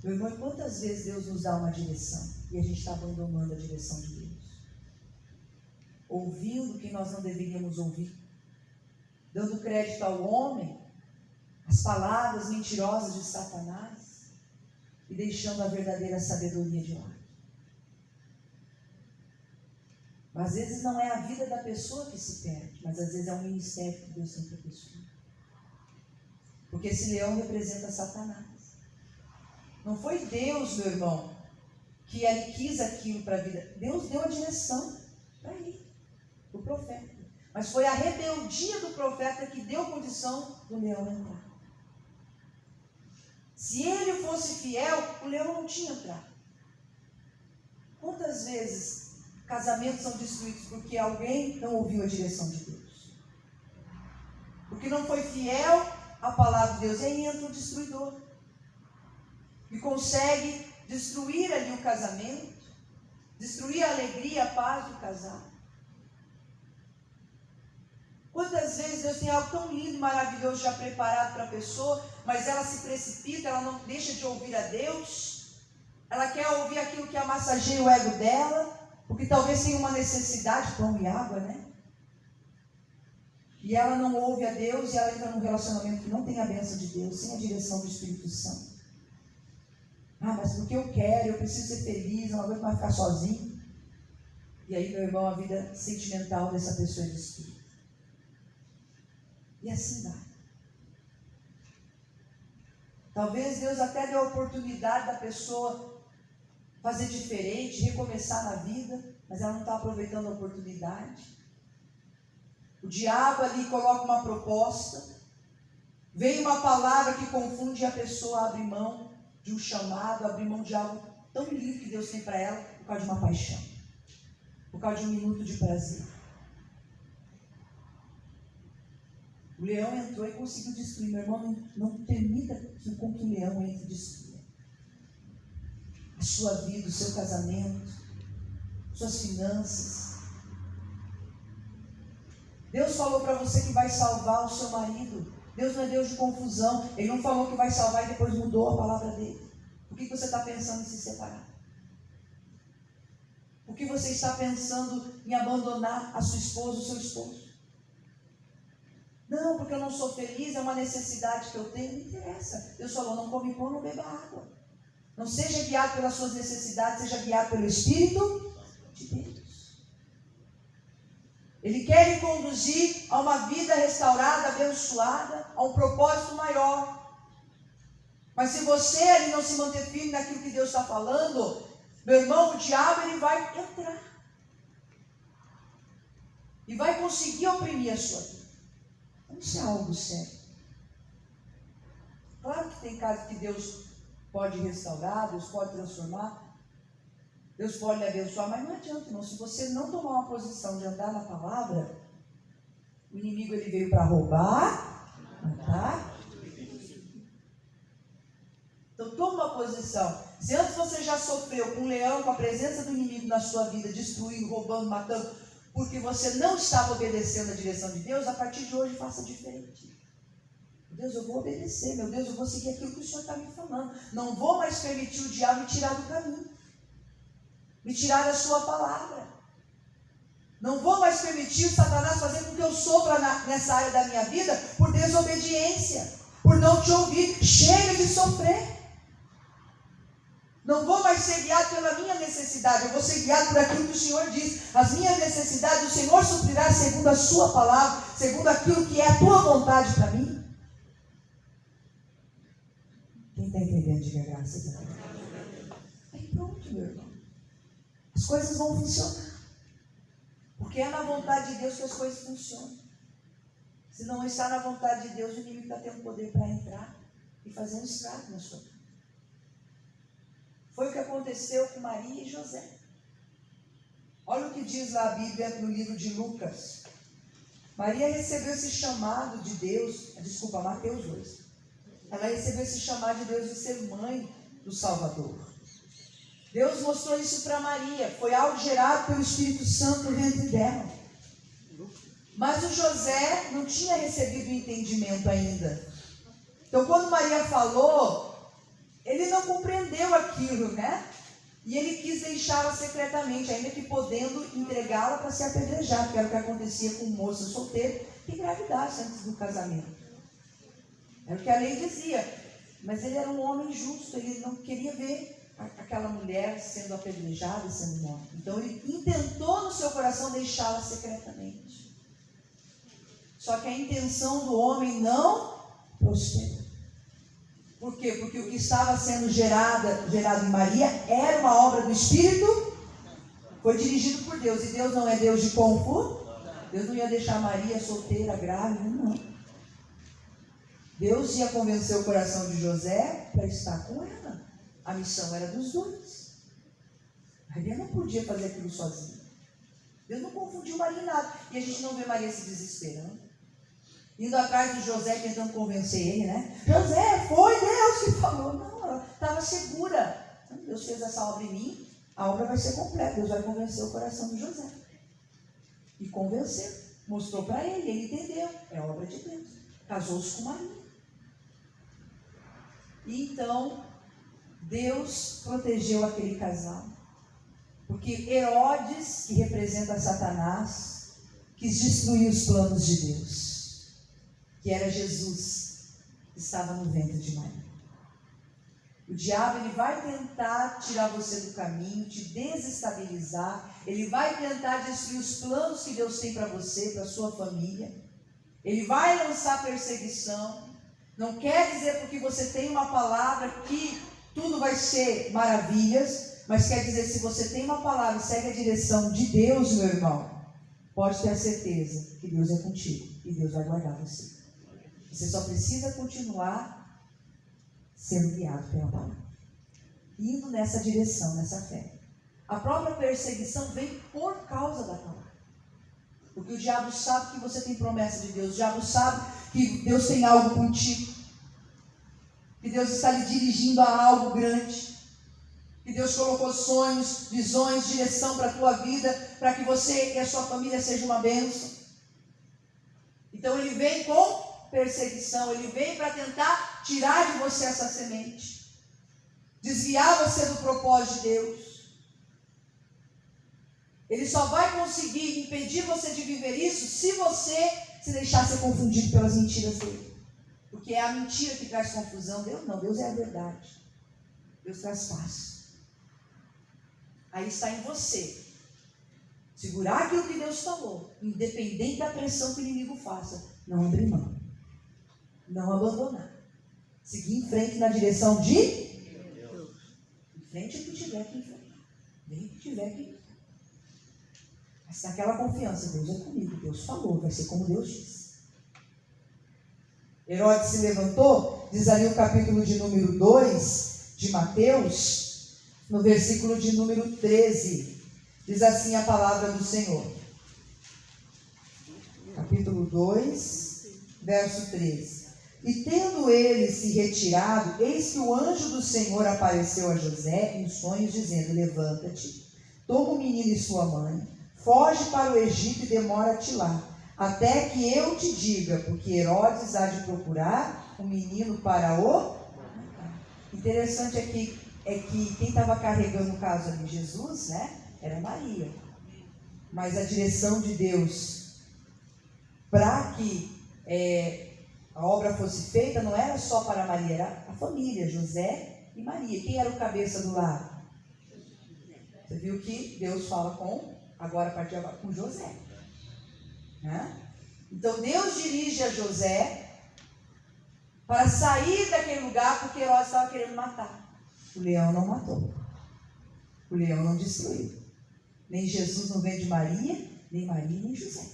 Meu irmão, quantas vezes Deus nos dá uma direção e a gente está abandonando a direção de Deus? Ouvindo o que nós não deveríamos ouvir, dando crédito ao homem, as palavras mentirosas de Satanás e deixando a verdadeira sabedoria de lado. Às vezes não é a vida da pessoa que se perde, mas às vezes é o ministério que Deus tem para a pessoa. Porque esse leão representa Satanás. Não foi Deus, meu irmão, que ele quis aquilo para a vida. Deus deu a direção para ele, para o profeta. Mas foi a rebeldia do profeta que deu condição do leão entrar. Se ele fosse fiel, o leão não tinha entrado. Quantas vezes casamentos são destruídos porque alguém não ouviu a direção de Deus? Porque não foi fiel à palavra de Deus. E aí entra o destruidor. E consegue destruir ali o casamento, destruir a alegria, a paz do casal. Quantas vezes Deus tem algo tão lindo, maravilhoso já preparado para a pessoa, mas ela se precipita, ela não deixa de ouvir a Deus, ela quer ouvir aquilo que amassageia o ego dela, porque talvez tenha uma necessidade, pão e água, né? E ela não ouve a Deus e ela entra num relacionamento que não tem a bênção de Deus, sem a direção do Espírito Santo. mas porque eu quero, eu preciso ser feliz, eu não aguento mais ficar sozinho. E aí, meu irmão, a vida sentimental dessa pessoa é destruída. E assim vai. Talvez Deus até dê a oportunidade da pessoa fazer diferente, recomeçar na vida, mas ela não está aproveitando a oportunidade. O diabo ali coloca uma proposta, vem uma palavra que confunde e a pessoa abre mão de um chamado, abre mão de algo tão lindo que Deus tem para ela, por causa de uma paixão, por causa de um minuto de prazer. O leão entrou e conseguiu destruir. Meu irmão, não permita com que o leão entre e destrua a sua vida, o seu casamento, suas finanças. Deus falou para você que vai salvar o seu marido. Deus não é Deus de confusão. Ele não falou que vai salvar e depois mudou a palavra dele. Por que você está pensando em se separar? Por que você está pensando em abandonar a sua esposa, o seu esposo? Não, porque eu não sou feliz, é uma necessidade que eu tenho. Não interessa. Deus falou, não come pão, não beba água. Não seja guiado pelas suas necessidades, seja guiado pelo Espírito de Deus. Ele quer lhe conduzir a uma vida restaurada, abençoada, a um propósito maior. Mas se você ele não se manter firme naquilo que Deus está falando, meu irmão, o diabo ele vai entrar. E vai conseguir oprimir a sua vida. Isso é algo sério. Claro que tem casos que Deus pode restaurar, Deus pode transformar, Deus pode lhe abençoar, mas não adianta, irmão. Se você não tomar uma posição de andar na palavra, o inimigo ele veio para roubar, matar. Então toma uma posição. Se antes você já sofreu com um leão, com a presença do inimigo na sua vida, destruindo, roubando, matando, porque você não estava obedecendo a direção de Deus, a partir de hoje faça diferente. Deus, eu vou obedecer, meu Deus, eu vou seguir aquilo que o Senhor está me falando. Não vou mais permitir o diabo me tirar do caminho, me tirar da sua palavra. Não vou mais permitir o Satanás fazer com que eu sofra nessa área da minha vida por desobediência, por não te ouvir. Chega de sofrer. Não vou mais ser guiado pela minha necessidade, eu vou ser guiado por aquilo que o Senhor diz. As minhas necessidades o Senhor suprirá segundo a sua palavra, segundo aquilo que é a tua vontade para mim. Quem está entendendo, diga graças a Deus. Aí pronto, meu irmão. As coisas vão funcionar. Porque é na vontade de Deus que as coisas funcionam. Se não está na vontade de Deus, o inimigo está tendo poder para entrar e fazer um estrago na sua vida. Foi o que aconteceu com Maria e José. Olha o que diz lá a Bíblia no livro de Lucas. Maria recebeu esse chamado de Deus, Mateus 2. Ela recebeu esse chamado de Deus de ser mãe do Salvador. Deus mostrou isso para Maria. Foi algo gerado pelo Espírito Santo no ventre dela. Mas o José não tinha recebido o entendimento ainda. Então quando Maria falou, ele não compreendeu aquilo, né? E ele quis deixá-la secretamente, ainda que podendo entregá-la para ser apedrejada, que era o que acontecia com moça solteira que engravidasse antes do casamento. Era o que a lei dizia. Mas ele era um homem justo, ele não queria ver aquela mulher sendo apedrejada e sendo morta. Então ele intentou no seu coração deixá-la secretamente. Só que a intenção do homem não prosperou. Por quê? Porque o que estava sendo gerado em Maria era uma obra do Espírito, foi dirigido por Deus. E Deus não é Deus de confusão. Deus não ia deixar Maria solteira, grávida, não. Deus ia convencer o coração de José para estar com ela. A missão era dos dois. Maria não podia fazer aquilo sozinha. Deus não confundiu Maria em nada. E a gente não vê Maria se desesperando, indo atrás de José, tentando convencer ele, né? José, foi Deus que falou. Não, ela estava segura. Deus fez essa obra em mim, a obra vai ser completa. Deus vai convencer o coração de José. E convenceu. Mostrou para ele, ele entendeu. É obra de Deus. Casou-se com Maria. E então, Deus protegeu aquele casal. Porque Herodes, que representa Satanás, quis destruir os planos de Deus, que era Jesus, que estava no ventre de Maria. O diabo, ele vai tentar tirar você do caminho, te desestabilizar. Ele vai tentar destruir os planos que Deus tem para você, para a sua família. Ele vai lançar perseguição. Não quer dizer porque você tem uma palavra que tudo vai ser maravilhas, mas quer dizer, se você tem uma palavra e segue a direção de Deus, meu irmão, pode ter a certeza que Deus é contigo e Deus vai guardar você. Você só precisa continuar sendo guiado pela palavra, indo nessa direção, nessa fé. A própria perseguição vem por causa da palavra, porque o diabo sabe que você tem promessa de Deus, o diabo sabe que Deus tem algo contigo, que Deus está lhe dirigindo a algo grande, que Deus colocou sonhos, visões, direção para a tua vida, para que você e a sua família seja uma bênção. Então ele vem com perseguição, ele vem para tentar tirar de você essa semente, desviar você do propósito de Deus. Ele só vai conseguir impedir você de viver isso se você se deixar ser confundido pelas mentiras dele, porque é a mentira que traz confusão. Deus não, Deus é a verdade, Deus traz paz. Aí está em você segurar aquilo que Deus falou, independente da pressão que o inimigo faça, não abrir mão, não abandonar, seguir em frente na direção de Deus. Em frente o que tiver que enfrentar, vem o que tiver que enfrentar. Mas naquela confiança, Deus é comigo, Deus falou, vai ser como Deus disse. Herodes se levantou, diz ali o capítulo de número 2 de Mateus, no versículo de número 13, diz assim a palavra do Senhor. Capítulo 2, verso 13. E tendo ele se retirado, eis que o anjo do Senhor apareceu a José em sonhos, dizendo: levanta-te, toma o menino e sua mãe, foge para o Egito e demora-te lá, até que eu te diga, porque Herodes há de procurar o menino para o... Interessante aqui é que quem estava carregando o caso ali, Jesus, né, era Maria. Mas a direção de Deus para que a obra fosse feita não era só para Maria, era a família, José e Maria. Quem era o cabeça do lar? Você viu que Deus fala agora a partir de agora, com José. Né? Então Deus dirige a José para sair daquele lugar, porque Herodes estava querendo matar. O leão não matou, o leão não destruiu. Nem Jesus não veio de Maria, nem Maria, nem José.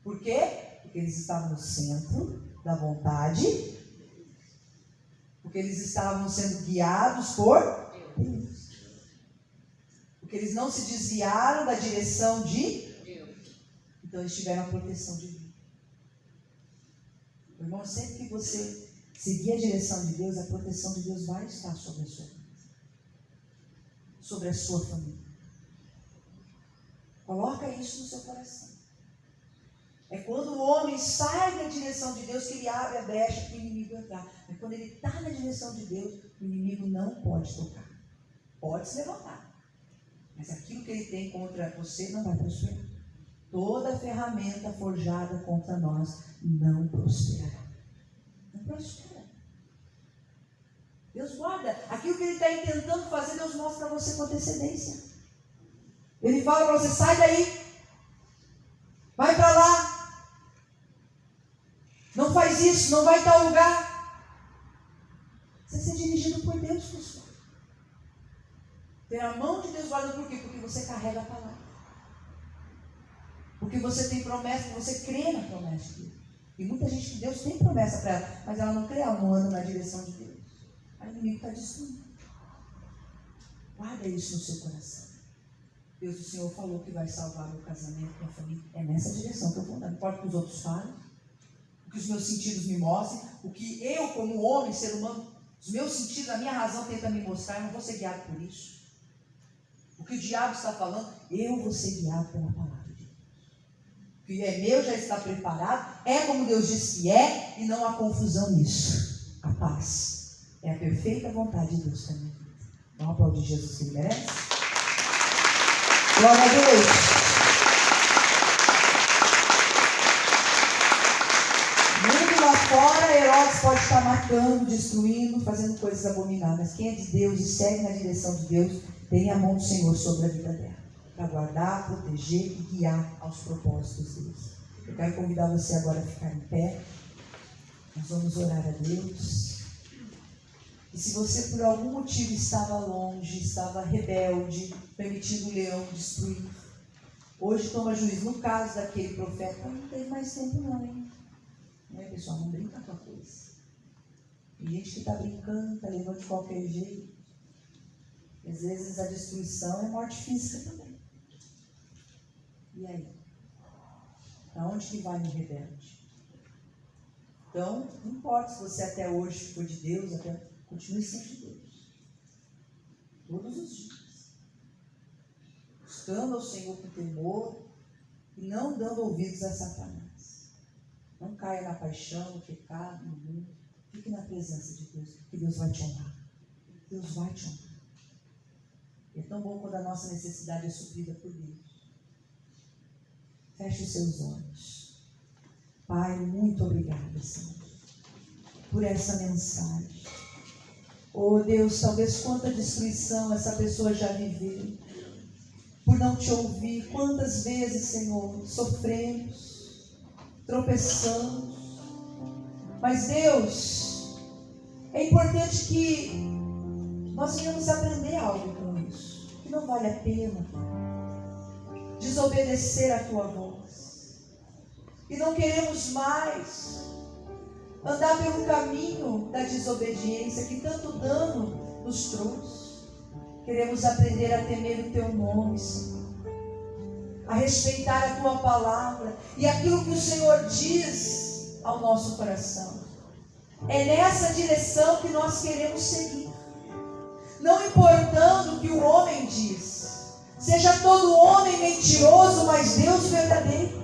Por quê? Porque eles estavam no centro da vontade, porque eles estavam sendo guiados por Deus, porque eles não se desviaram da direção de Deus. Então eles tiveram a proteção de Deus. Meu irmão, sempre que você seguir a direção de Deus, a proteção de Deus vai estar sobre a sua vida, sobre a sua família. Coloca isso no seu coração. É quando o homem sai da direção de Deus que ele abre a brecha para o inimigo entrar. Mas quando ele está na direção de Deus, o inimigo não pode tocar. Pode se levantar, mas aquilo que ele tem contra você não vai prosperar. Toda ferramenta forjada contra nós não prosperará. Não prospera. Deus guarda. Aquilo que ele está tentando fazer, Deus mostra para você com antecedência. Ele fala para você: sai daí, vai para lá, não faz isso, não vai em tal lugar. Você ser dirigido por Deus, pessoal. Ter a mão de Deus guarda por quê? Porque você carrega a palavra, porque você tem promessa, porque você crê na promessa de Deus. E muita gente que Deus tem promessa para ela, mas ela não crê, ela não anda na direção de Deus. Aí o inimigo está destruindo. Guarda isso no seu coração. Deus, o Senhor falou que vai salvar meu casamento, minha família. É nessa direção que eu vou andar. Não importa o que os outros falem, o que os meus sentidos me mostrem, o que eu, como homem, ser humano, os meus sentidos, a minha razão tenta me mostrar, eu não vou ser guiado por isso. O que o diabo está falando, eu vou ser guiado pela palavra de Deus. O que é meu já está preparado, é como Deus disse que é, e não há confusão nisso. A paz é a perfeita vontade de Deus para a minha vida. Vamos aplaudir Jesus que ele merece? Glória a Deus. Muito lá fora, Herodes pode estar matando, destruindo, fazendo coisas abomináveis. Mas quem é de Deus e segue na direção de Deus, tem a mão do Senhor sobre a vida dela, para guardar, proteger e guiar aos propósitos deles. Eu quero convidar você agora a ficar em pé. Nós vamos orar a Deus. E se você por algum motivo estava longe, estava rebelde, permitindo o leão destruir, hoje toma juízo. No caso daquele profeta, não teve mais tempo não, hein? Pessoal, não brinca com a coisa. Tem gente que está brincando, está levando de qualquer jeito. Às vezes a destruição é morte física também. E aí? Para onde que vai um rebelde? Então, não importa se você até hoje foi de Deus, continue sendo de Deus. Todos os dias. Buscando ao Senhor com temor e não dando ouvidos a Satanás. Não caia na paixão, no pecado, no mundo. Fique na presença de Deus, porque Deus vai te honrar. Deus vai te honrar. E é tão bom quando a nossa necessidade é suprida por Deus. Feche os seus olhos. Pai, muito obrigada, Senhor, por essa mensagem. Oh Deus, talvez quanta destruição essa pessoa já viveu, por não te ouvir. Quantas vezes, Senhor, sofremos, tropeçamos. Mas Deus, é importante que nós venhamos aprender algo com isso, que não vale a pena desobedecer a tua voz, e não queremos mais andar pelo caminho da desobediência que tanto dano nos trouxe. Queremos aprender a temer o teu nome, Senhor, a respeitar a tua palavra e aquilo que o Senhor diz ao nosso coração. É nessa direção que nós queremos seguir, não importando o que o homem diz. Seja todo homem mentiroso, mas Deus verdadeiro.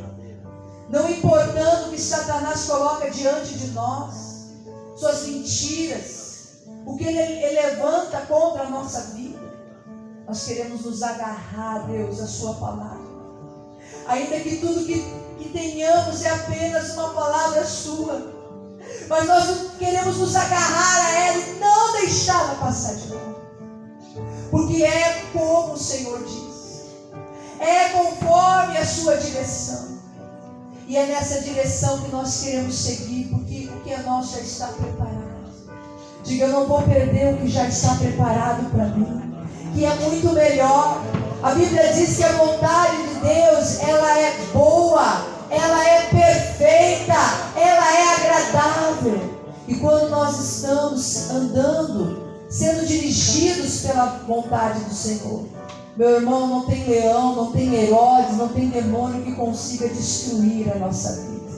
Não importando o que Satanás coloca diante de nós, suas mentiras, o que ele levanta contra a nossa vida. Nós queremos nos agarrar, Deus, à sua palavra. Ainda que tudo que tenhamos é apenas uma palavra sua, mas nós queremos nos agarrar a ela e não deixá-la passar de nós. Porque é como o Senhor diz, é conforme a sua direção. E é nessa direção que nós queremos seguir, porque o que é nosso já está preparado. Diga, eu não vou perder o que já está preparado para mim, que é muito melhor. A Bíblia diz que a vontade de Deus, ela é boa, ela é perfeita, ela é agradável. E quando nós estamos andando, sendo dirigidos pela vontade do Senhor, meu irmão, não tem leão, não tem Herodes, não tem demônio que consiga destruir a nossa vida.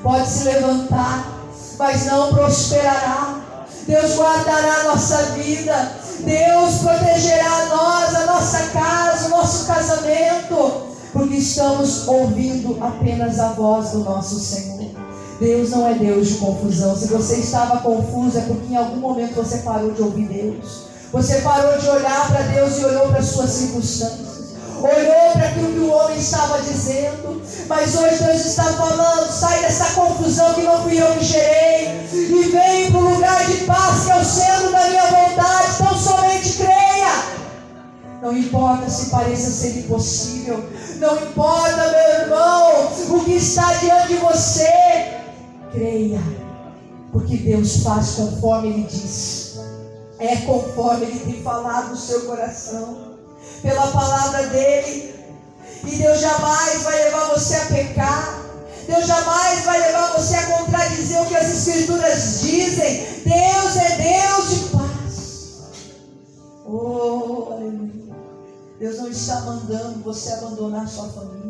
Pode se levantar, mas não prosperará. Deus guardará a nossa vida, Deus protegerá nós, a nossa casa, o nosso casamento, porque estamos ouvindo apenas a voz do nosso Senhor. Deus não é Deus de confusão. Se você estava confuso, é porque em algum momento você parou de ouvir Deus. Você parou de olhar para Deus e olhou para as suas circunstâncias, olhou para aquilo que o homem estava dizendo. Mas hoje Deus está falando: sai dessa confusão que não fui eu que gerei, e vem para o lugar de paz que é o centro da minha vontade. Então somente creia. Não importa se pareça ser impossível, não importa, meu irmão, o que está diante de você. Creia, porque Deus faz conforme Ele diz. É conforme Ele tem falado no seu coração, pela palavra dEle. E Deus jamais vai levar você a pecar. Deus jamais vai levar você a contradizer o que as Escrituras dizem. Deus é Deus de paz. Oh, aleluia. Deus não está mandando você abandonar sua família.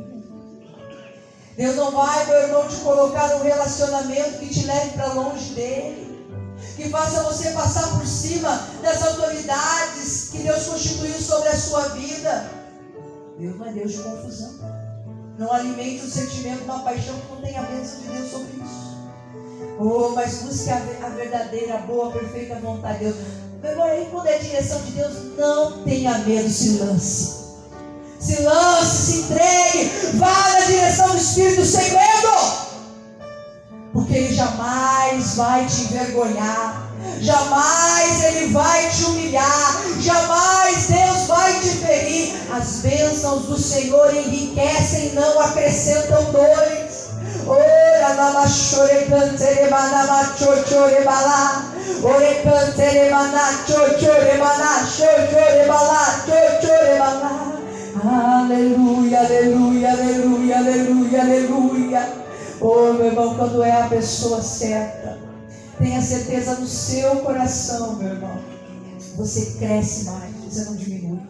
Deus não vai, meu irmão, te colocar num relacionamento que te leve para longe dEle, que faça você passar por cima das autoridades que Deus constituiu sobre a sua vida. Deus não é Deus de confusão. Não alimente o sentimento, uma paixão que não tenha a bênção de Deus sobre isso. Oh, mas busque a verdadeira, boa, perfeita vontade de Deus. Meu irmão, aí quando é a direção de Deus, não tenha medo, se lance. Se lance, se entregue, vá na direção do Espírito sem medo. porque Ele jamais vai te envergonhar, jamais Ele vai te humilhar, jamais Deus vai te ferir. As bênçãos do Senhor enriquecem, não acrescentam dores. Ora nama chore cantere manama chochore bala, ore cantere mana chochore mana chochore bala chochore bala. Aleluia, aleluia, aleluia, aleluia, aleluia. Oh, meu irmão, quando é a pessoa certa, tenha certeza no seu coração, meu irmão, você cresce mais, você não diminui.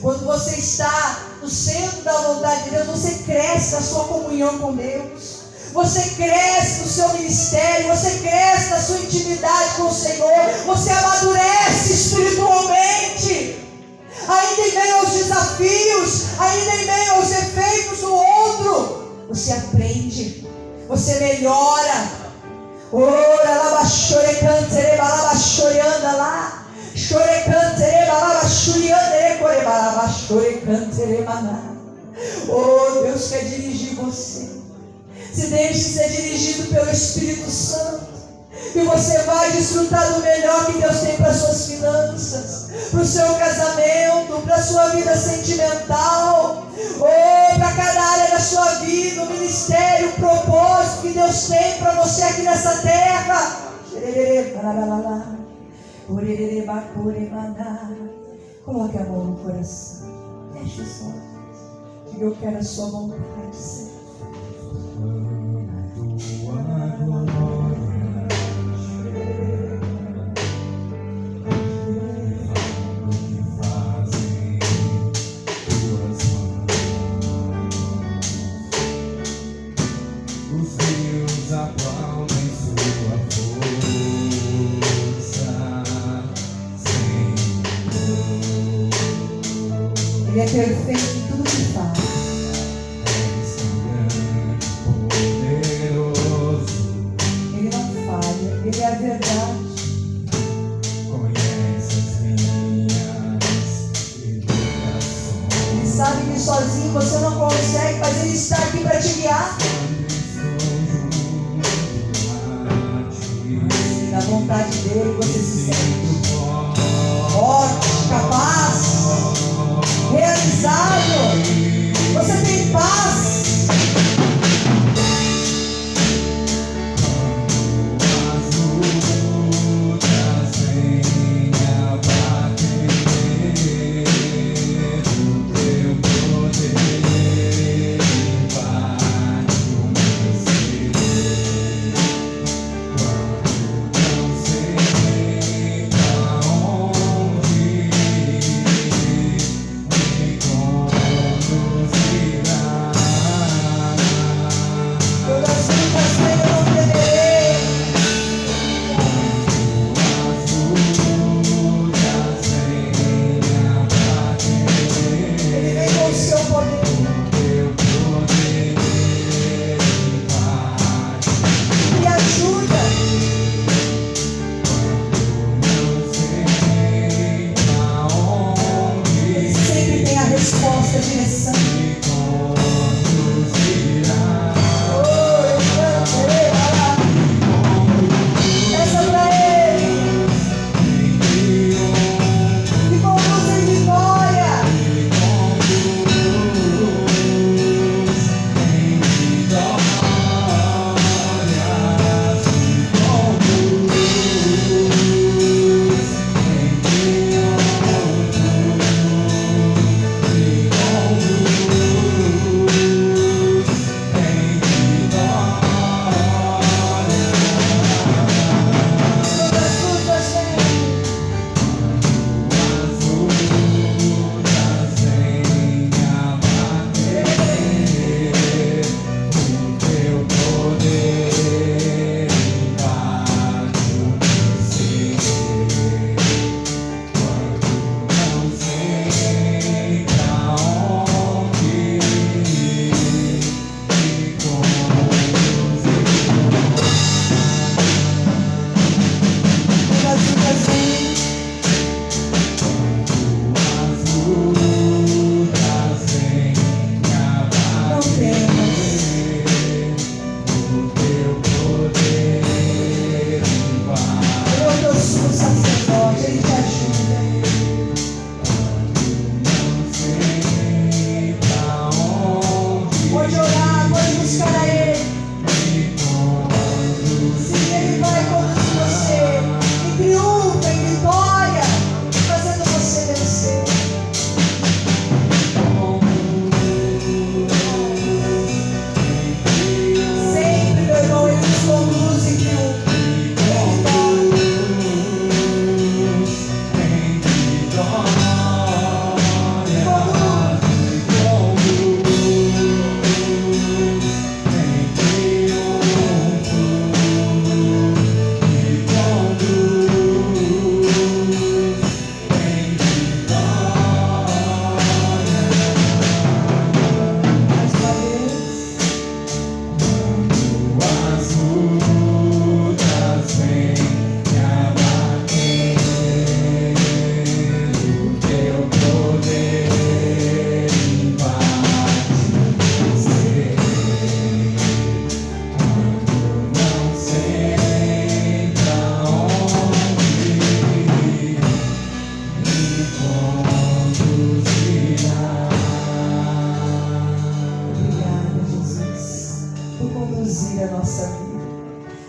Quando você está no centro da vontade de Deus, você cresce na sua comunhão com Deus, você cresce no seu ministério, você cresce na sua intimidade com o Senhor, você amadurece espiritualmente. Ainda em meio aos desafios, ainda em meio aos efeitos do outro, você aprende, você melhora. Ora lá, chore cantere, balaba choreanda lá, chore cantere, balaba choreanda, core balaba chore cantere maná. Oh, Deus quer dirigir você. Se deixe ser dirigido pelo Espírito Santo, e você vai desfrutar do melhor que Deus tem para as suas finanças, para o seu casamento, para a sua vida sentimental, ou para cada área da sua vida, o ministério, o propósito que Deus tem para você aqui nessa terra. Coloque a mão no coração, feche os olhos, diga: eu quero a sua vontade, Senhor. Ele é perfeito em tudo que faz. Ele não falha, Ele é a verdade. Ele sabe que sozinho você não consegue, mas Ele está aqui para te guiar. Na vontade dEle você se sente forte, capaz, realizado.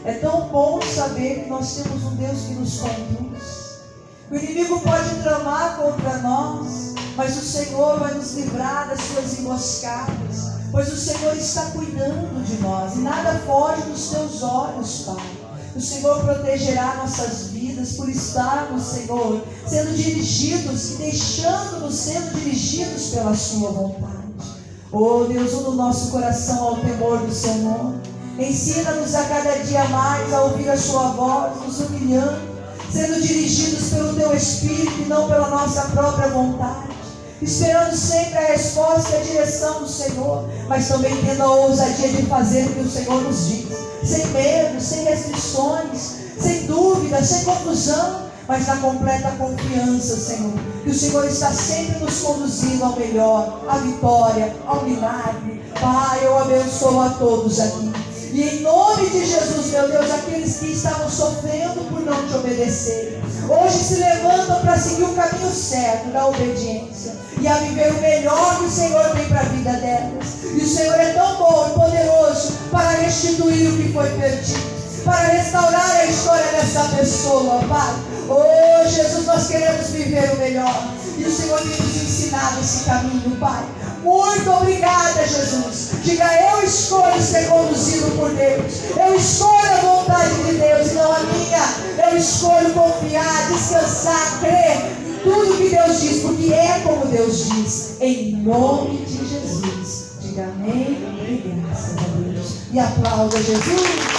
É tão bom saber que nós temos um Deus que nos conduz. O inimigo pode tramar contra nós, mas o Senhor vai nos livrar das suas emboscadas, pois o Senhor está cuidando de nós, e nada foge dos teus olhos, Pai. O Senhor protegerá nossas vidas por estarmos, Senhor, sendo dirigidos e deixando-nos sendo dirigidos pela sua vontade. Oh Deus, une o nosso coração ao temor do seu nome. Ensina-nos a cada dia mais a ouvir a sua voz, nos humilhando, sendo dirigidos pelo teu Espírito e não pela nossa própria vontade, esperando sempre a resposta e a direção do Senhor, mas também tendo a ousadia de fazer o que o Senhor nos diz, sem medo, sem restrições, sem dúvida, sem confusão, mas na completa confiança, Senhor, que o Senhor está sempre nos conduzindo ao melhor, à vitória, ao milagre. Pai, eu abençoo a todos aqui. E em nome de Jesus, meu Deus, aqueles que estavam sofrendo por não te obedecer, hoje se levantam para seguir o caminho certo da obediência e a viver o melhor que o Senhor tem para a vida delas. E o Senhor é tão bom e poderoso para restituir o que foi perdido, para restaurar a história dessa pessoa, Pai. Oh Jesus, nós queremos viver o melhor, e o Senhor tem nos ensinado esse caminho, Pai. Muito obrigada, Jesus. Diga: eu escolho ser conduzido por Deus, eu escolho a vontade de Deus e não a minha. Eu escolho confiar, descansar, crer em tudo que Deus diz, porque é como Deus diz. Em nome de Jesus. Diga amém e graças a Deus. E aplauda Jesus.